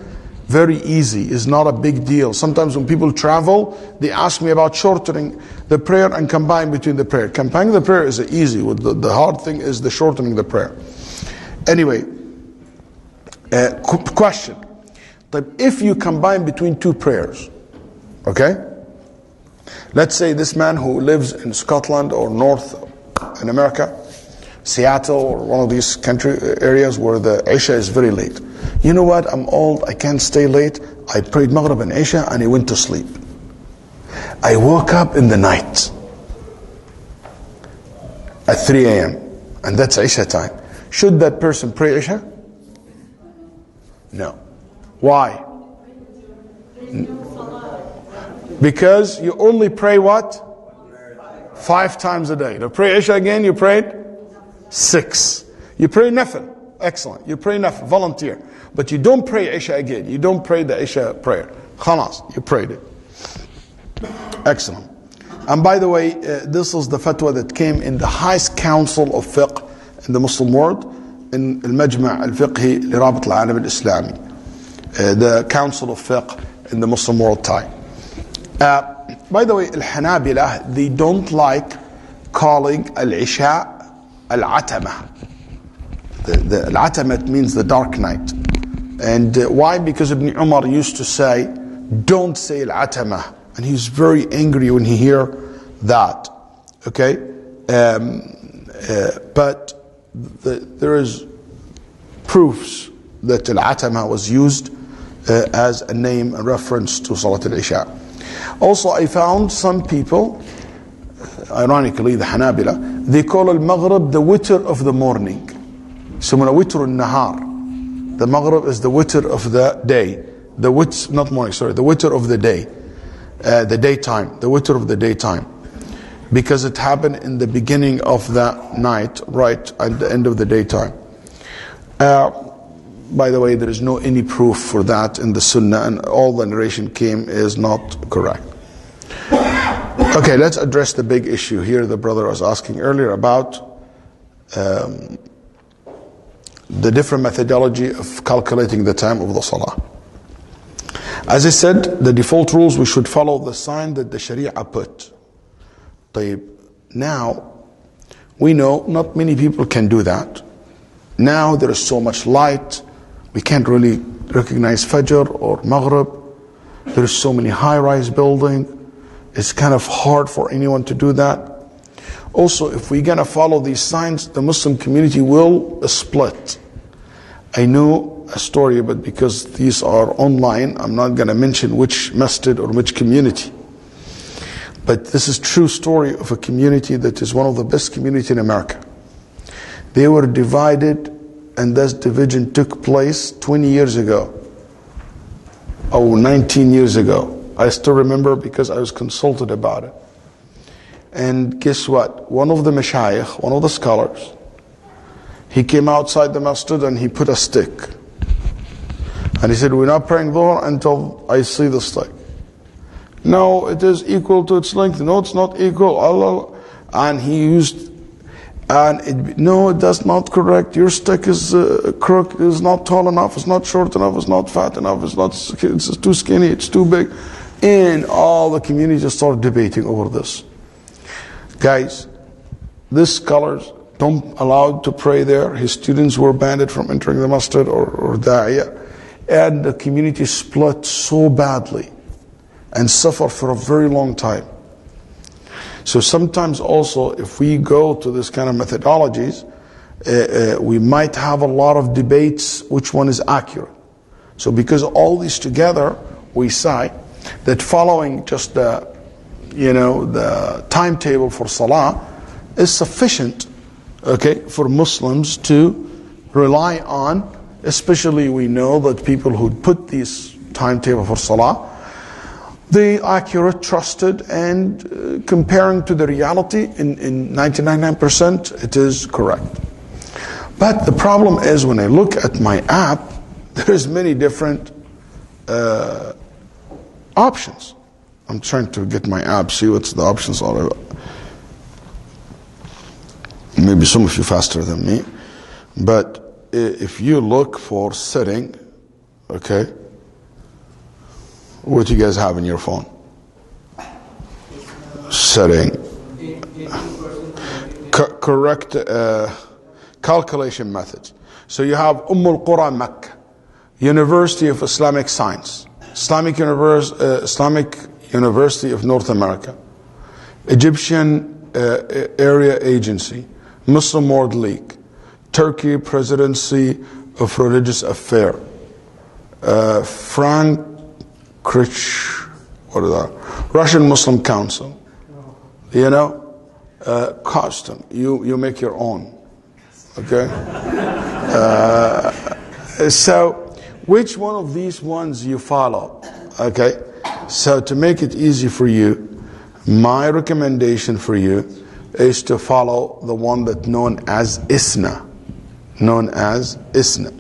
very easy, is not a big deal. Sometimes when people travel, they ask me about shortening the prayer and combine between the prayer. Combining the prayer is easy. The hard thing is the shortening the prayer. Anyway, question. If you combine between two prayers, okay? Let's say this man who lives in Scotland or North in America, Seattle or one of these country areas where the Isha is very late. You know what? I'm old. I can't stay late. I prayed Maghrib and Isha and I went to sleep. I woke up in the night at 3 a.m. and that's Isha time. Should that person pray Isha? No. Why? Because you only pray what? 5 times a day. To pray Isha again, you prayed 6. You pray Nafil. Excellent. You pray Nafil. Volunteer. But you don't pray Isha again. You don't pray the Isha prayer. Khalas. You prayed it. Excellent. And by the way, this is the fatwa that came in the highest council of fiqh in the Muslim world, in Al-Majma' Al-Fiqhi Lirabat Al-Alam Al-Islami, the council of fiqh in the Muslim world time. By the way, Al-Hanabila, they don't like calling Al-Isha Al-Atama. The Al-Atama means the dark night. And why? Because Ibn Umar used to say, don't say Al-Atama. And he's very angry when he hear that. Okay? But there is proofs that Al-Atama was used as a name, a reference to Salat al-Isha. Also, I found some people, ironically the Hanabila, they call al-Maghrib the witr of the morning. So when a witr al-Nahar, the Maghrib is the witr of the day. The witr of the day. The daytime, the witr of the daytime. Because it happened in the beginning of the night, right at the end of the daytime. By the way, there is no any proof for that in the Sunnah, and all the narration came is not correct. Okay, let's address the big issue here the brother was asking earlier about the different methodology of calculating the time of the Salah. As I said, the default rules, we should follow the sign that the Sharia put. Now, we know not many people can do that. Now there is so much light, we can't really recognize Fajr or Maghrib. There is so many high-rise buildings. It's kind of hard for anyone to do that. Also, if we're going to follow these signs, the Muslim community will split. I know a story, but because these are online, I'm not going to mention which masjid or which community. But this is true story of a community that is one of the best community in America. They were divided, and this division took place 20 years ago. 19 years ago. I still remember because I was consulted about it. And guess what? One of the mashayikh, one of the scholars, he came outside the masjid and he put a stick. And he said, we're not praying Dhuhr until I see the stick. No, it is equal to its length. No, it's not equal. Allah. And he used, no, that's not correct. Your stick is crooked. It's not tall enough. It's not short enough. It's not fat enough. It's too skinny. It's too big. And all the community just started debating over this. Guys, these scholars don't allow to pray there. His students were banned from entering the masjid or da'iyah. And the community split so badly and suffered for a very long time. So sometimes also, if we go to this kind of methodologies, we might have a lot of debates which one is accurate. So because all these together, we say that following just the timetable for Salah is sufficient, okay, for Muslims to rely on. Especially we know that people who put this timetable for Salah, they accurate, trusted, and comparing to the reality in 99% it is correct. But the problem is when I look at my app, there's many different options. I'm trying to get my app, see what the options are. Maybe some of you faster than me. But if you look for setting, okay, what do you guys have in your phone? Setting. Correct calculation methods. So you have Al-Qura Makkah, University of Islamic Science, Islamic University of North America, Egyptian Area Agency, Muslim World League, Turkey Presidency of Religious Affairs, Russian Muslim Council, custom. You make your own, okay? So which one of these ones you follow? Okay, so to make it easy for you, my recommendation for you is to follow the one that's known as ISNA. Known as ISNA.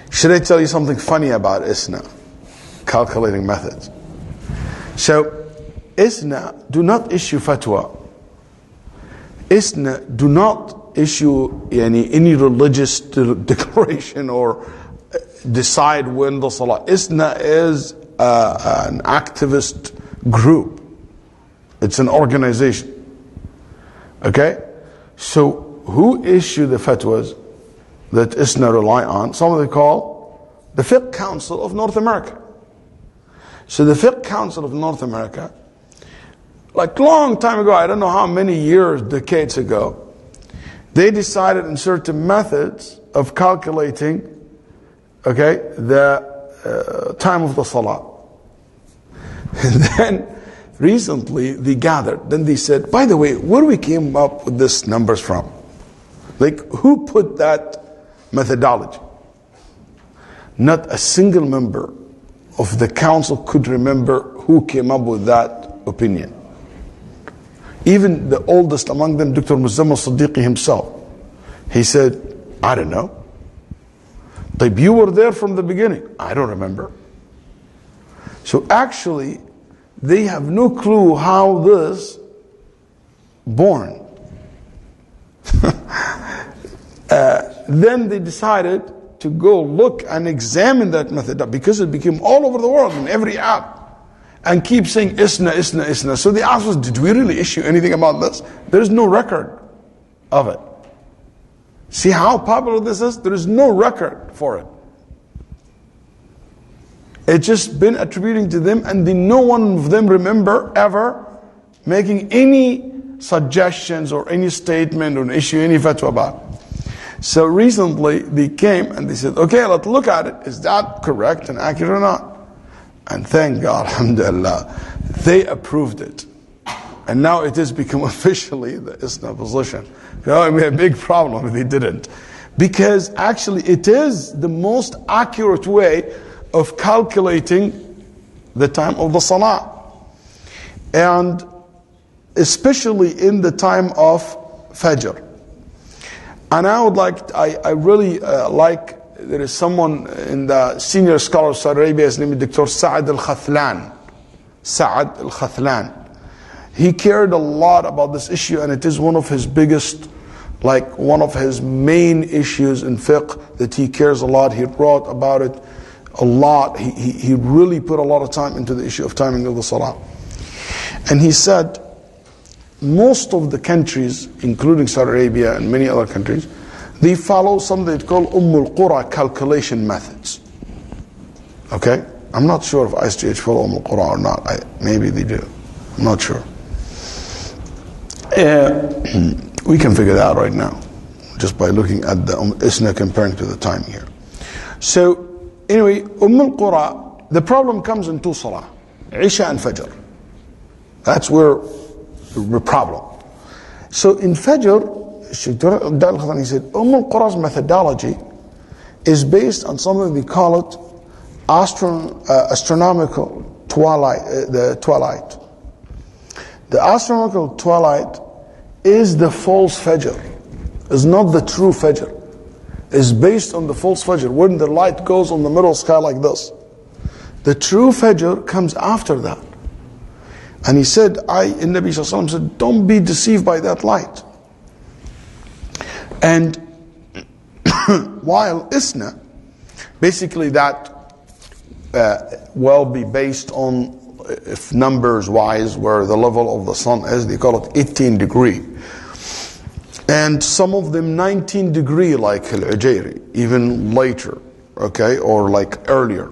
Should I tell you something funny about ISNA? Calculating methods. So, ISNA do not issue fatwa. ISNA do not issue any religious declaration or decide when the salah. ISNA is an activist group. It's an organization. Okay? So, who issue the fatwas that ISNA rely on? Some they call the Fiqh Council of North America. So the Fiqh Council of North America, like long time ago, I don't know how many years, decades ago, they decided in certain methods of calculating, okay, the time of the salah. And then recently they gathered, then they said, by the way, where we came up with these numbers from? Like, who put that methodology? Not a single member of the council could remember who came up with that opinion. Even the oldest among them, Dr. Muzammil Siddiqui himself, he said, I don't know. But you were there from the beginning. I don't remember. So actually, they have no clue how this born. Then they decided to go look and examine that method because it became all over the world in every app and keep saying ISNA, ISNA, ISNA. So they asked us, did we really issue anything about this? There is no record of it. See how popular this is? There is no record for it. It's just been attributing to them, and no one of them remember ever making any suggestions or any statement or issue any fatwa about it. So recently they came and they said, okay, let's look at it. Is that correct and accurate or not? And thank God, alhamdulillah, they approved it. And now it has become officially the ISNA position. No, we have a big problem if they didn't. Because actually it is the most accurate way of calculating the time of the salah. And especially in the time of Fajr. And I would like, I really like, there is someone in the senior scholar of Saudi Arabia, his name is Dr. Sa'ad al-Khathlan. Sa'ad al-Khathlan. He cared a lot about this issue, and it is one of his biggest, like one of his main issues in fiqh that he cares a lot. He wrote about it a lot. He really put a lot of time into the issue of timing of the salah. And he said, most of the countries, including Saudi Arabia and many other countries, they follow something they call al-Qura calculation methods. Okay? I'm not sure if ISGH follow Qura or not. Maybe they do. I'm not sure. We can figure that out right now, just by looking at the ISNA comparing to the time here. So, anyway, Qura, the problem comes in two salah, Isha and Fajr. That's where the problem. So in Fajr, Sheikh Al-Khatani said, Qura's methodology is based on something they call it astronomical twilight, the twilight. The astronomical twilight is the false Fajr, is not the true Fajr. It's based on the false Fajr, when the light goes on the middle sky like this. The true Fajr comes after that. And he said, Nabi Sallallahu Alaihi Wasallam said, don't be deceived by that light. And while ISNA, basically that will be based on, if numbers wise, where the level of the sun is, they call it 18 degree. And some of them 19 degree, like Al-Ujairi, even later, okay, or like earlier.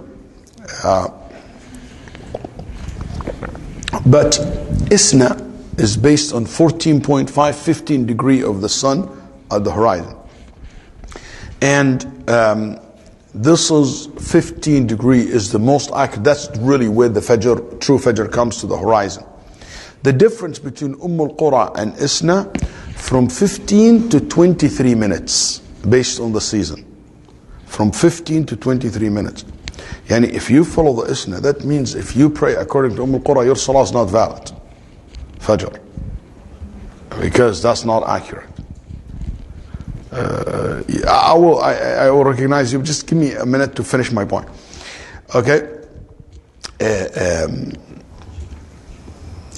But ISNA is based on 14.5, 15 degree of the sun at the horizon. And this is 15 degree is the most accurate. That's really where the Fajr, true Fajr comes to the horizon. The difference between Qura and ISNA from 15 to 23 minutes based on the season. from 15 to 23 minutes. Yani if you follow the isna, that means if you pray according to al-Qura, your salah is not valid. Fajr. Because that's not accurate. I will recognize you. Just give me a minute to finish my point. Okay? And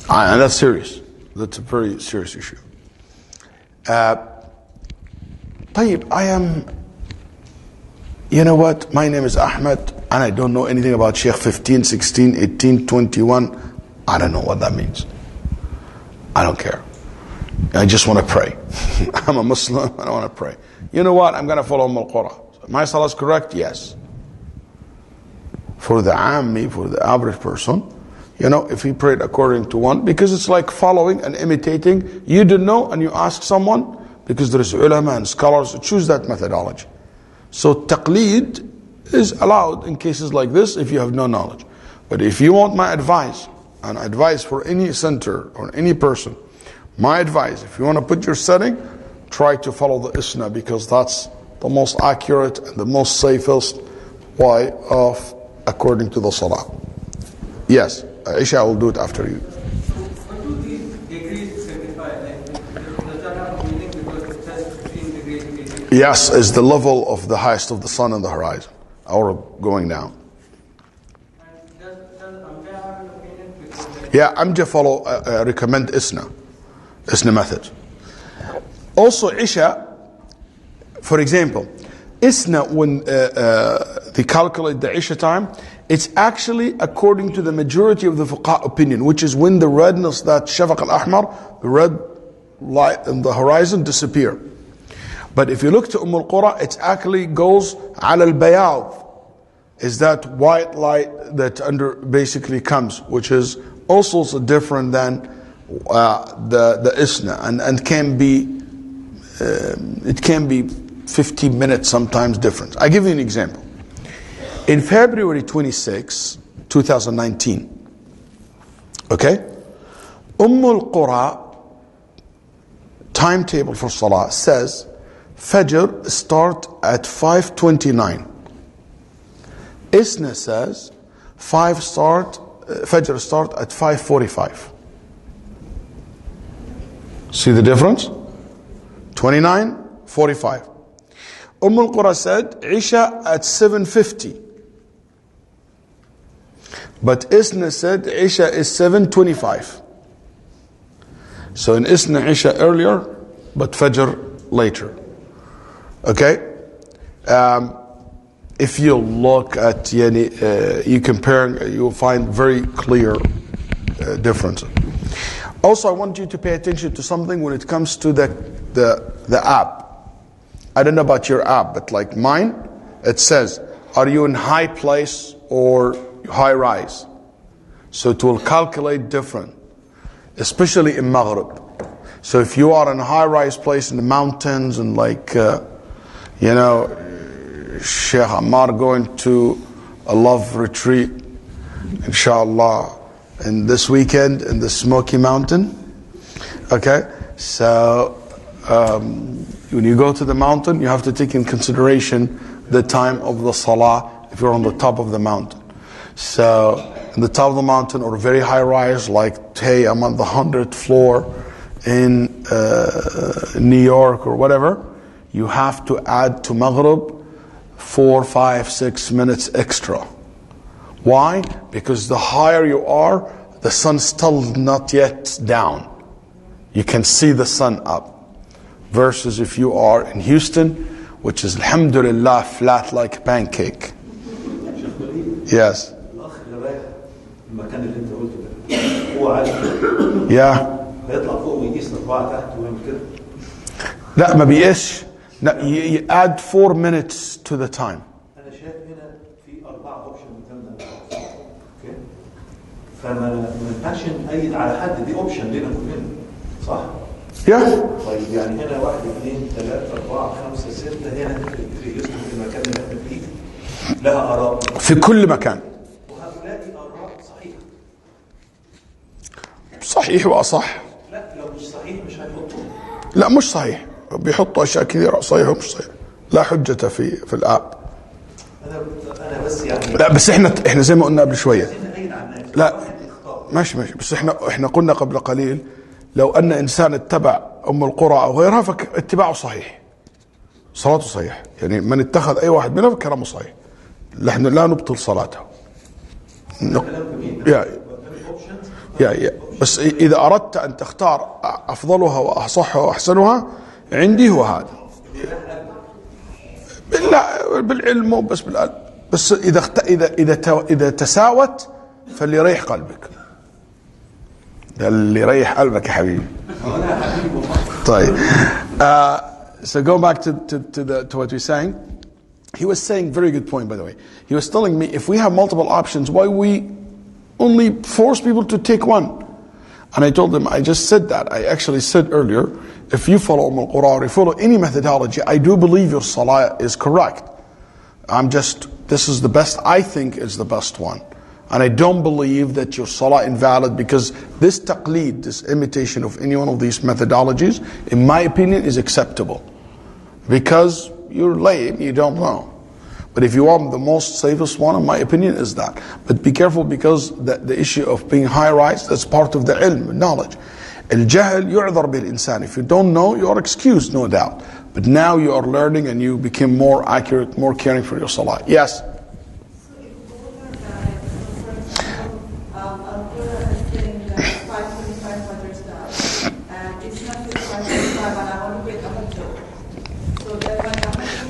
that's serious. That's a very serious issue. You know what? My name is Ahmed, and I don't know anything about Sheikh 15, 16, 18, 21. I don't know what that means. I don't care. I just want to pray. I'm a Muslim, I want to pray. You know what? I'm going to follow al-Qura. My salah is correct? Yes. For the ammi, for the average person, you know, if he prayed according to one, because it's like following and imitating. You don't know and you ask someone, because there is ulama and scholars who choose that methodology. So taqleed is allowed in cases like this if you have no knowledge. But if you want my advice, and advice for any center or any person, my advice, if you want to put your setting, try to follow the isna, because that's the most accurate and the most safest way of according to the salah. Yes, Aisha will do it after you. What do these degrees signify? Does that have a meaning because it says 15 degrees? Yes, is the level of the highest of the sun on the horizon, or going down. And does Amjad have an opinion? Because Yeah, Amjad recommend isna method. Also Isha, for example, isna, when they calculate the Isha time, it's actually according to the majority of the fuqaha opinion, which is when the redness, that shafaq al-ahmar, the red light in the horizon, disappear. But if you look to al-Qura, it actually goes ala al-bayad, is that white light that basically comes, which is also different than the isna, and can be it can be 15 minutes sometimes different. I give you an example. In February 26, 2019, okay, al-Qura timetable for Salah says Fajr start at 5:29. Isna says Fajr start at 5:45. See the difference? 29, 45. al-Qura said Isha at 7:50. But Isna said Isha is 7:25. So in Isna, Isha earlier, but Fajr later. Okay? If you look at, you compare, you'll find very clear differences. Also, I want you to pay attention to something when it comes to the app. I don't know about your app, but like mine, it says, are you in high place or high rise? So it will calculate different, especially in Maghrib. So if you are in a high rise place in the mountains and like, Sheikh Ammar going to a love retreat, inshallah, in this weekend in the Smoky Mountain. Okay, so when you go to the mountain, you have to take in consideration the time of the salah if you're on the top of the mountain. So on the top of the mountain or very high rise, like hey, I'm on the 100th floor in New York or whatever, you have to add to Maghrib 4, 5, 6 minutes extra. Why? Because the higher you are, the sun's still not yet down. You can see the sun up. Versus if you are in Houston, which is alhamdulillah flat like a pancake. Yes. Yeah. لا ما بيقش. لا, you add 4 minutes to the time. أنا شايف هنا في 4 اوبشن قدامنا. اوكي. فما ينفعش نأيد على حد، دي اوبشن لنا كلنا. صح؟ طيب يعني هنا 1 2 3 4 5 6 هنا في المكان اللي احنا فيه لها آراء. في كل مكان. وهؤلاء آراء صحيحة. صحيح وأصح. لا لو مش صحيح مش هيحطوه. لا مش صحيح. بيحطوا أشياء كثيرة صحيح ومش صحيح. لا حجة في الآب. لا بس احنا زي ما قلنا قبل شويه. نعيد على الناس. لا واحد يختار. ماشي بس احنا قلنا قبل قليل لو ان انسان اتبع ام القرى او غيرها فاتباعه صحيح، صلاته صحيح. يعني من اتخذ اي واحد منها فكلامه صحيح، نحن لا نبطل صلاته. يا بس اذا اردت ان تختار افضلها واصحها واحسنها عندي هو هذا. لا بالعلم مو بس بالقلب، بس اذا تساوت فاللي يريح قلبك، ده اللي يريح قلبك يا حبيبي. طيب so go back to what we're saying. He was saying, very good point by the way. He was telling me if we have multiple options, why we only force people to take one? And I told him, I just said that. I actually said earlier, if you follow Al-Qur'an or you follow any methodology, I do believe your salah is correct. This is the best, I think is the best one. And I don't believe that your salah invalid because this taqleed, this imitation of any one of these methodologies, in my opinion, is acceptable. Because you're lame, you don't know. But if you want the most safest one, in my opinion, is that. But be careful because the issue of being high-rise, that's part of the ilm, knowledge. الجهل يعذر بالإنسان. If you don't know, you are excused, no doubt. But now you are learning and you become more accurate, more caring for your salah. Yes?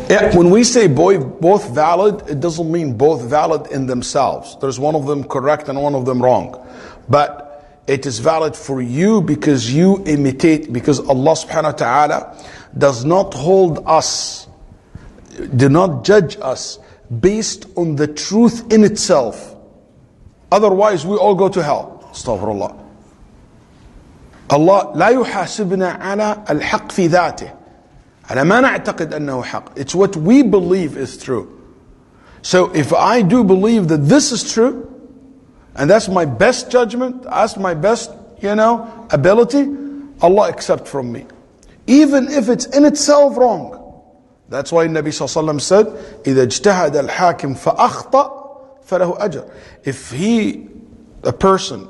Yeah, when we say both valid, it doesn't mean both valid in themselves. There's one of them correct and one of them wrong. But it is valid for you because you imitate, because Allah subhanahu wa ta'ala does not hold us, do not judge us based on the truth in itself. Otherwise we all go to hell. Astaghfirullah. Allah لا يحاسبنا على الحق في ذاته. أنا ما نعتقد أنه حق. It's what we believe is true. So if I do believe that this is true, and that's my best judgment, that's my best, ability, Allah accept from me. Even if it's in itself wrong. That's why Nabi sallallahu alaihi wasallam said, إذا اجتهد الحاكم فأخطأ فله أجر. If a person,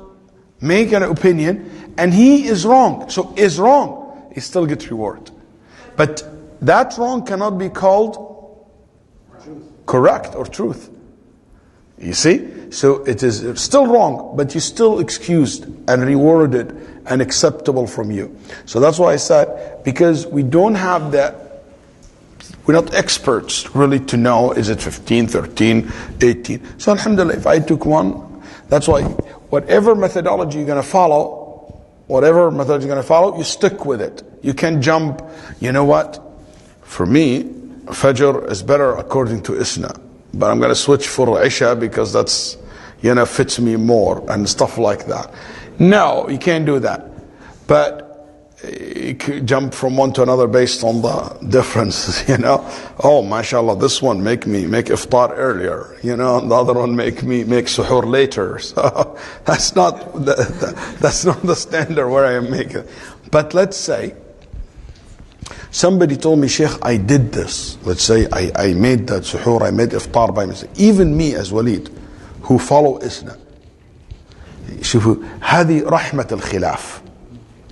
make an opinion, and he is wrong, so is wrong, he still gets reward. But that wrong cannot be called correct or truth. You see? So it is still wrong, but you're still excused and rewarded and acceptable from you. So that's why I said, because we don't have that, we're not experts really to know, is it 15, 13, 18. So alhamdulillah, if I took one, that's why whatever methodology you're going to follow, you stick with it. You can jump. You know what? For me, Fajr is better according to Isna. But I'm going to switch for Isha because that's, fits me more and stuff like that. No, you can't do that. But you could jump from one to another based on the differences, Oh, mashallah, this one make iftar earlier, the other one make suhoor later. So that's not the standard where I am making. But let's say somebody told me, Sheikh, I did this. Let's say I made that suhoor, I made iftar by mistake. Even me as Walid, who follow Isna. شوفوا هذه رحمة الخلاف.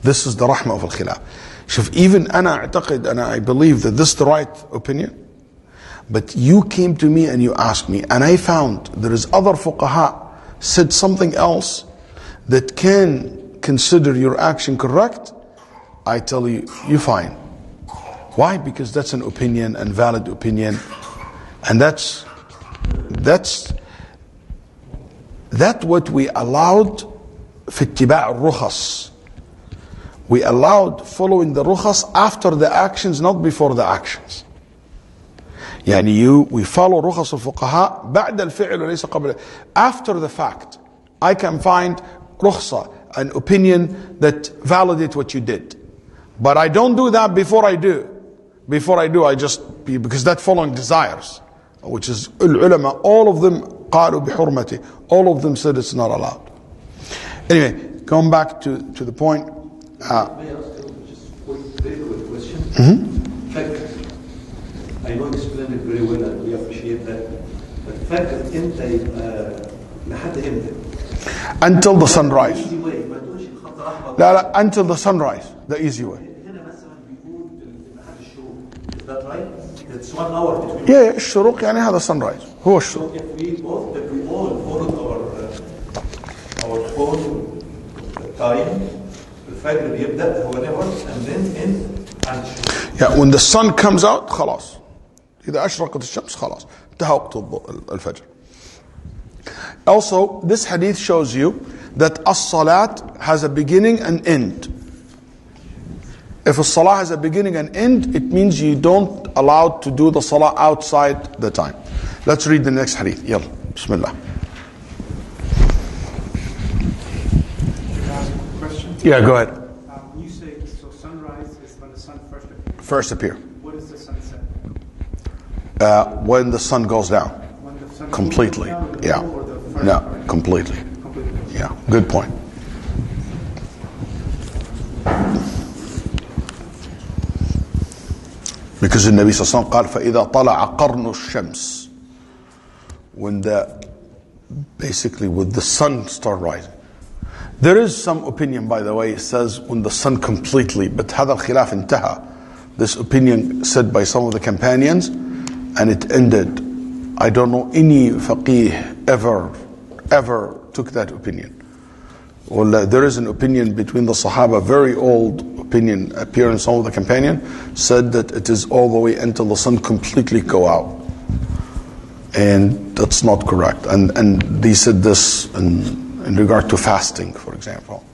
This is the rahmah of al-khilaf. شوف, even I believe that this is the right opinion. But you came to me and you asked me, and I found there is other fuqaha said something else that can consider your action correct. I tell you, you fine. Why? Because that's an opinion and valid opinion. And that's what we allowed في اتباع الرخص. We allowed following the rukhas after the actions, not before the actions. we follow rukhas al-fuqaha بعد الفعل وليس قبل. After the fact, I can find rukhsa, an opinion that validates what you did. But I don't do that before I do. Before I do, because that following desires, which is ulama, all of them قالوا بحرمته. All of them said it's not allowed. Anyway, going back to the point. May I ask just very quick question? In fact, I know you explained it very well and we appreciate that. But الفجر امتى يبقى لحد امتى؟ Until the sunrise. easy way ما تقولش الخط الاحمر. لا لا, until the sunrise, the easy way. هنا مثلا بيقول لحد الشروق. Is that right? It's 1 hour between. Yeah, الشروق يعني هذا sunrise. هو الشروق. So if we all follow our phone time, الفجر بيبدأ هو never and then end عند الشروق. Yeah, when the sun comes out خلاص. إذا أشرقت الشمس خلاص. انتهى وقت الفجر. Also, this hadith shows you that as-salat has a beginning and end. If a salah has a beginning and end, it means you don't allow to do the salah outside the time. Let's read the next hadith. Yalla, bismillah. Question? Yeah, go ahead. You say, so sunrise is when the sun first appears. First appear. What is the sunset? When the sun goes down. When the sun Completely. goes down, Yeah. or the first No, part? completely. Completely. Yeah, good point. Because the Nabi sallallahu alaihi wasallam قال فإذا طلع قرن الشمس, when basically with the sun start rising. There is some opinion, by the way, it says when the sun completely, but هذا الخلاف انتهى. This opinion said by some of the companions, and it ended. I don't know any faqih ever took that opinion. Well, there is an opinion between the Sahaba, very old opinion, appear in some of the companion, said that it is all the way until the sun completely go out. And that's not correct. And they said this in regard to fasting, for example.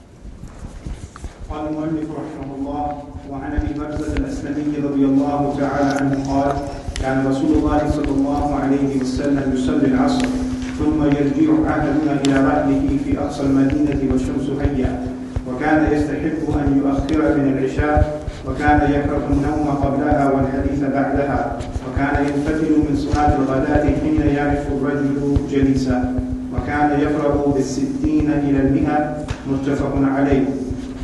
قال المؤلف رحمه الله وعن ابي برزة الاسلمي رضي الله تعالى عنه قال كان رسول الله صلى الله عليه وسلم يصلي العصر ثم يرجع احدنا الى رحله في اقصى المدينه والشمس هيا وكان يستحب ان يؤخر من العشاء وكان يكره النوم قبلها والحديث بعدها وكان ينفتل من صلاة الغداة حين يعرف الرجل جليسا وكان يفرغ بالستين إلى 100 متفق عليه.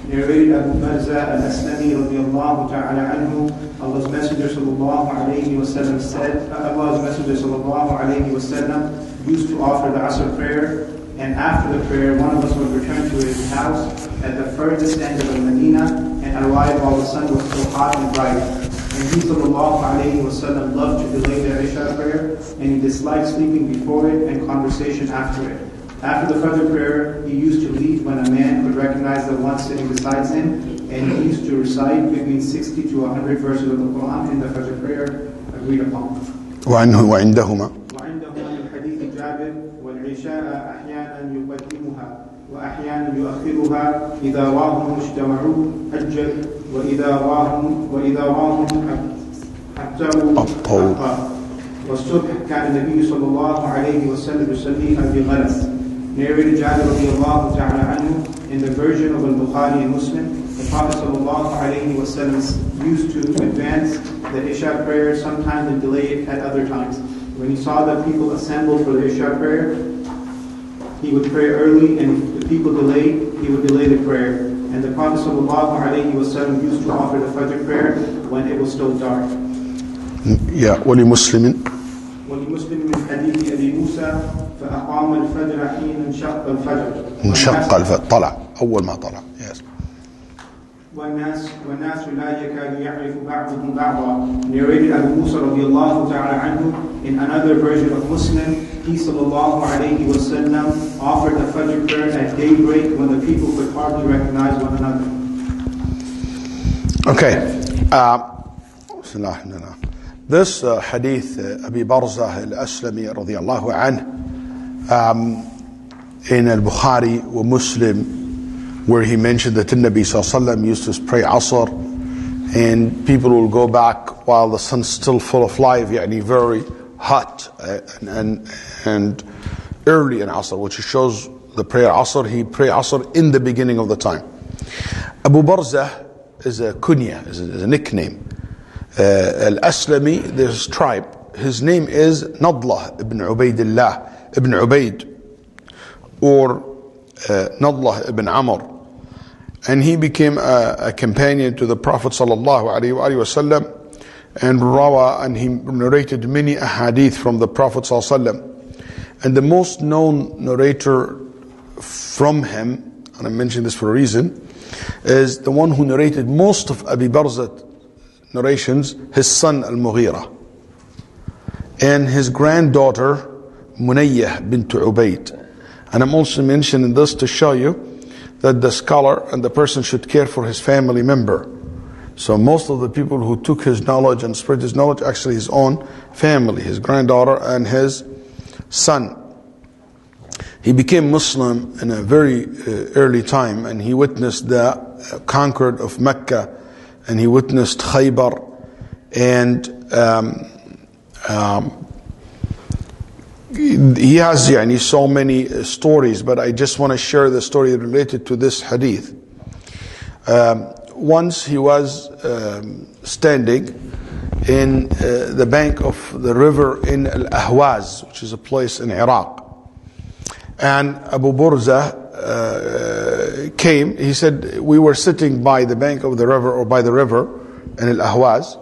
Narrated Abu Barza al-Aslami radiyallahu ta'ala anhu, Allah's Messenger sallallahu alayhi wa sallam said, Allah's Messenger sallallahu alayhi wa sallam used to offer the Asr prayer, and after the prayer one of us would return to his house at the furthest end of Medina and arrive while the sun was still hot and bright. And he sallallahu alayhi wa sallam loved to delay the Isha prayer, and he disliked sleeping before it and conversation after it. After the Fajr prayer, he used to leave when a man could recognize the one sitting beside him, and he used to recite between 60 to 100 verses of the Quran in the Fajr prayer agreed upon. وعندهما وعندهما من حديث جابر والعشاء أحيانا يقدمها وأحيانا يؤخرها إذا راهم اجتمعوا أجل وإذا راهم حتوا أبقى والصبح كان النبي صلى الله عليه وسلم يصليها بغلس. Narrated Jabir radiyallahu ta'ala anhu in the version of Al-Bukhari and Muslim, the Prophet sallallahu alayhi wa sallam used to advance the Isha prayer sometimes and delay it at other times. When he saw the people assembled for the Isha prayer, he would pray early, and if the people delayed, he would delay the prayer. And the Prophet sallallahu alayhi wa sallam used to offer the Fajr prayer when it was still dark. Yeah, ولمسلم ولمسلم من حديث أبي موسى فأقام الفجر حين انشق الفجر. انشق الفجر طلع أول ما طلع. Yes. والناس لا يكاد يعرف بعضهم بعضا. Narrated Abu Musa radiyallahu ta'ala anhu in another version of Muslim, he sallallahu alayhi wa sallam offered the Fajr prayer at daybreak when the people could hardly recognize one another. Okay. This hadith, Abi Barzah al-Aslami radiyallahu anhu, in Al-Bukhari wa Muslim, where he mentioned that the Nabi sallallahu alaihi wasallam used to pray Asr, and people will go back while the sun's still full of life, yani very hot and early in Asr, which shows the prayer Asr. He pray Asr in the beginning of the time. Abu Barzah is a kunya, is a nickname. Al-Aslami, this tribe, his name is Nadlah ibn Ubaidillah ibn Ubaid, or Nadlah ibn Amr, and he became a companion to the Prophet sallallahu alaihi wasallam, and rawa, and he narrated many ahadith from the Prophet sallallahu alaihi wasallam. And the most known narrator from him, and I mention this for a reason, is the one who narrated most of Abi Barzah's narrations, his son Al-Mughira, and his granddaughter Munayyah bint Ubayd. And I'm also mentioning this to show you that the scholar and the person should care for his family member. So most of the people who took his knowledge and spread his knowledge, actually his own family, his granddaughter and his son. He became Muslim in a very early time, and he witnessed the conquered of Mecca, and he witnessed Khaybar, and he has so many stories, but I just want to share the story related to this hadith. Once he was standing in the bank of the river in Al-Ahwaz, which is a place in Iraq. And Abu Burza came. He said, we were sitting by the bank of the river, or by the river in Al-Ahwaz.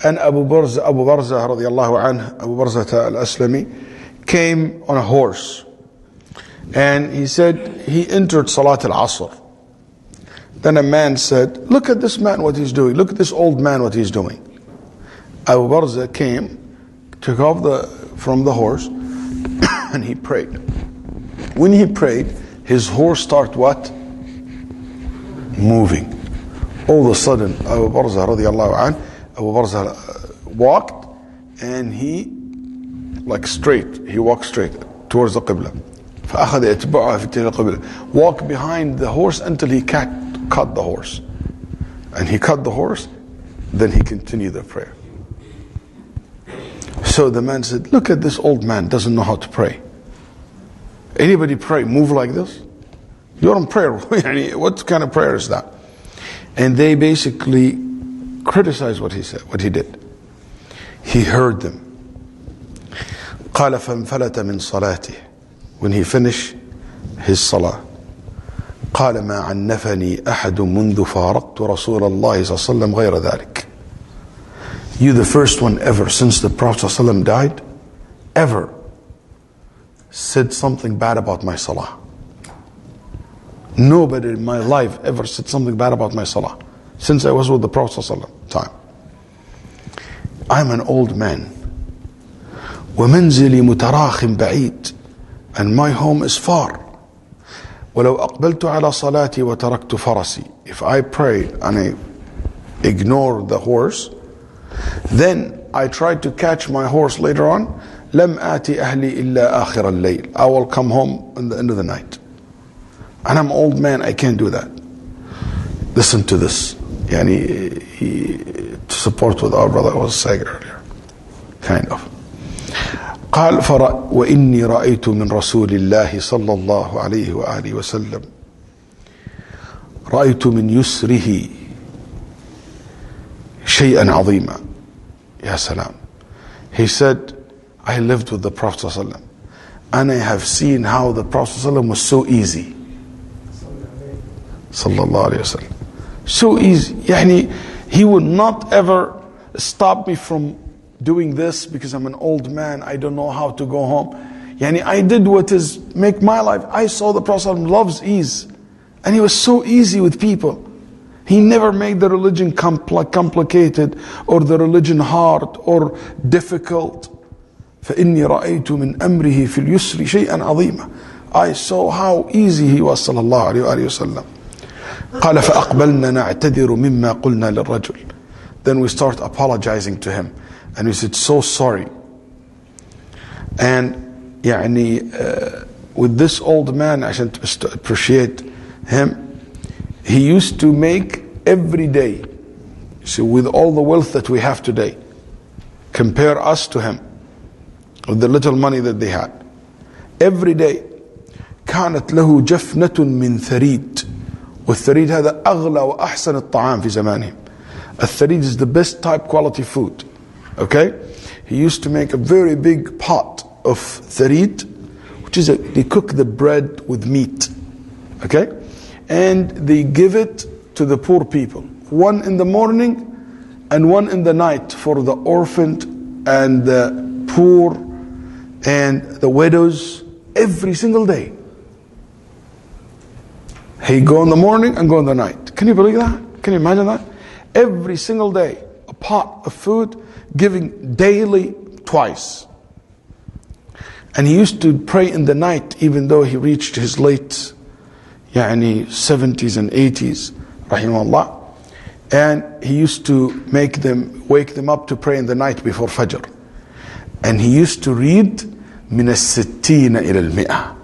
And Abu Burza radiallahu anhu, Abu Burza al-Aslami, came on a horse. And he said, he entered Salat al-Asr. Then a man said, look at this man, what he's doing. Look at this old man, what he's doing. Abu Barza came, took off from the horse, and he prayed. When he prayed, his horse started what? Moving. All of a sudden, Abu Barza radiallahu anhu, Abu Barza walked, and he walked straight towards the Qibla. فأخذ يتبعها في اتجاه القبلة. Walked behind the horse until he cut the horse. And he cut the horse, then he continued the prayer. So the man said, look at this old man, doesn't know how to pray. Anybody pray, move like this? You're on prayer. What kind of prayer is that? And they basically criticized what he said, what he did. He heard them. قال فانفلت من صلاته. When he finished his salah, قال ما عنفني أحد منذ فارقت رسول الله صلى الله عليه وسلم غير ذلك. You the first one ever since the Prophet صلى الله عليه وسلم died, ever said something bad about my salah. Nobody in my life ever said something bad about my salah since I was with the Prophet صلى الله عليه وسلم time. I'm an old man. ومنزلي متراخ بعيد. And my home is far. ولو أقبلت على صلاتي وتركت فرسي. If I pray and I ignore the horse, then I try to catch my horse later on. لم آتي أهلي إلا آخر الليل. I will come home in the end of the night. And I'm an old man, I can't do that. Listen to this. To support what our brother was saying earlier. Kind of. قال وإني رأيت من رسول الله صلى الله عليه وآله وسلم رأيت من يسره شيئا عظيما. يا سلام. He said, I lived with the Prophet صلى الله عليه وسلم, and I have seen how the Prophet صلى الله عليه وسلم was so easy. صلى الله عليه وسلم. So easy. He would not ever stop me from doing this because I'm an old man, I don't know how to go home. I did what is make my life. I saw the Prophet loves ease, and he was so easy with people. He never made the religion complicated or the religion hard or difficult. فإني رأيت من أمره في اليسر شيئا عظيما. I saw how easy he was صلى الله عليه وآله وسلم. قال فأقبلنا نعتذر مما قلنا للرجل. Then we start apologizing to him. And we said, so sorry. And with this old man, I should appreciate him. He used to make every day. So with all the wealth that we have today, compare us to him with the little money that they had. Every day, كانت له جفنة من ثريد. والثريد هذا أغلى وأحسن الطعام في زمانهم. الثريد is the best type quality food. Okay, he used to make a very big pot of tharid, which is they cook the bread with meat. Okay, and they give it to the poor people, one in the morning and one in the night for the orphaned and the poor and the widows every single day. He go in the morning and go in the night. Can you believe that? Can you imagine that? Every single day, a pot of food, giving daily twice. And he used to pray in the night, even though he reached his late 70s and 80s, rahimahullah. And he used to wake them up to pray in the night before Fajr. And he used to read من الستين إلى المئة.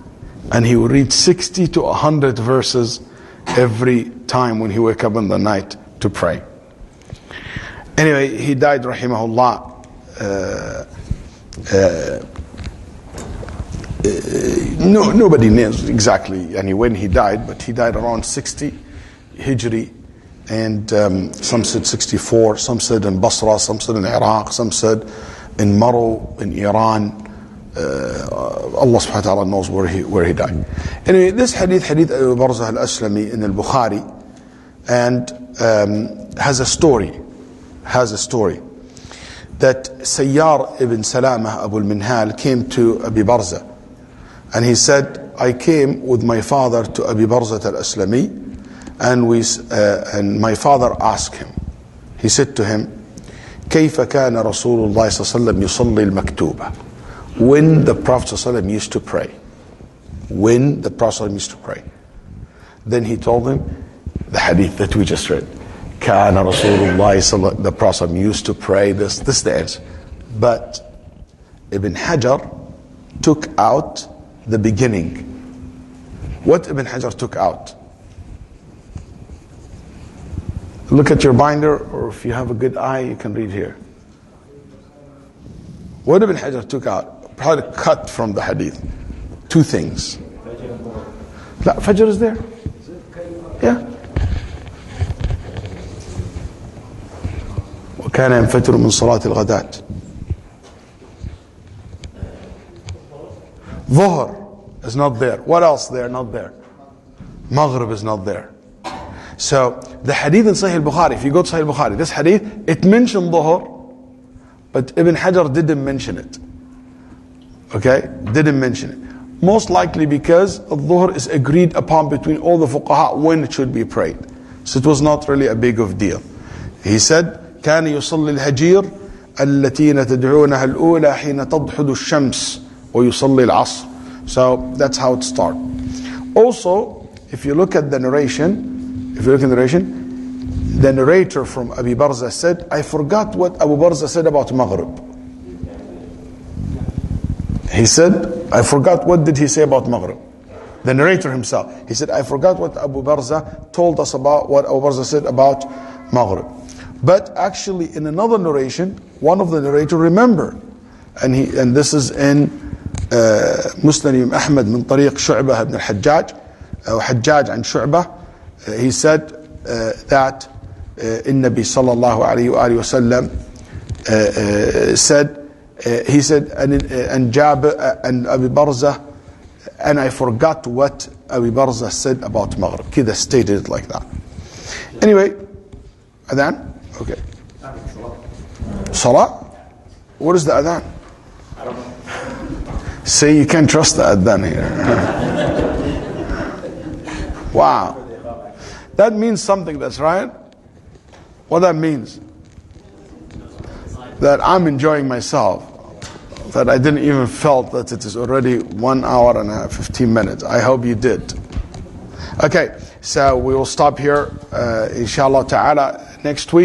And he would read 60 to 100 verses every time when he wake up in the night to pray. Anyway, he died, rahimahullah. Nobody knows exactly when he died, but he died around 60 Hijri, and some said 64, some said in Basra, some said in Iraq, some said in Maram in Iran. Allah subhanahu wa ta'ala knows where he died. Anyway, this hadith Abu Barzah al-Aslami in al-Bukhari, and has a story that Sayyar ibn Salama Abu al-Minhal came to Abu Barzah, and he said, I came with my father to Abu Barzah al-Aslami, and my father asked him, he said to him, كيف كان رسول الله صلى الله عليه وسلم يصلي المكتوبة? When the Prophet ﷺ used to pray. When the Prophet ﷺ used to pray. Then he told him the hadith that we just read. كان رسول الله, the Prophet ﷺ used to pray this is the answer. But Ibn Hajar took out the beginning. What Ibn Hajar took out? Look at your binder, or if you have a good eye, you can read here. What Ibn Hajar took out? Probably cut from the hadith. Two things. Fajr is there. Yeah. وكان ينفتر من صلاة الغداة. Dhuhr is not there. What else there? Not there. Maghrib is not there. So the hadith in Sahih al-Bukhari, if you go to Sahih al-Bukhari, this hadith, it mentioned Dhuhr, but Ibn Hajar didn't mention it. Okay? Didn't mention it. Most likely because Dhuhr is agreed upon between all the fuqaha when it should be prayed. So it was not really a big of deal. He said, كان يصلي الهجير التين تدعونها الأولى حين تضحد الشمس ويصلي العصر. So that's how it starts. Also, if you look at the narration, the narrator from Abu Barzah said, I forgot what Abu Barzah said about Maghrib. He said, I forgot, what did he say about Maghrib? The narrator himself. He said, I forgot what Abu Barzah told us about, what Abu Barzah said about Maghrib. But actually in another narration, one of the narrators remembered. And this is in Musnad Imam Ahmad min طريق شعبة ibn al-Hajjaj, or Hajjaj and Shu'bah. He said that Nabi sallallahu alayhi wa sallam said, he said, and Jabir and Abu Barzah, and I forgot what Abu Barzah said about Maghrib. Kida stated it like that. Anyway, adhan? Okay. Salah? What is the adhan? I don't know. See, you can't trust the adhan here. Wow. That means something, that's right. What that means? That I'm enjoying myself. That I didn't even felt that it is already 1 hour and 15 minutes. I hope you did. Okay, so we will stop here, inshallah ta'ala, next week.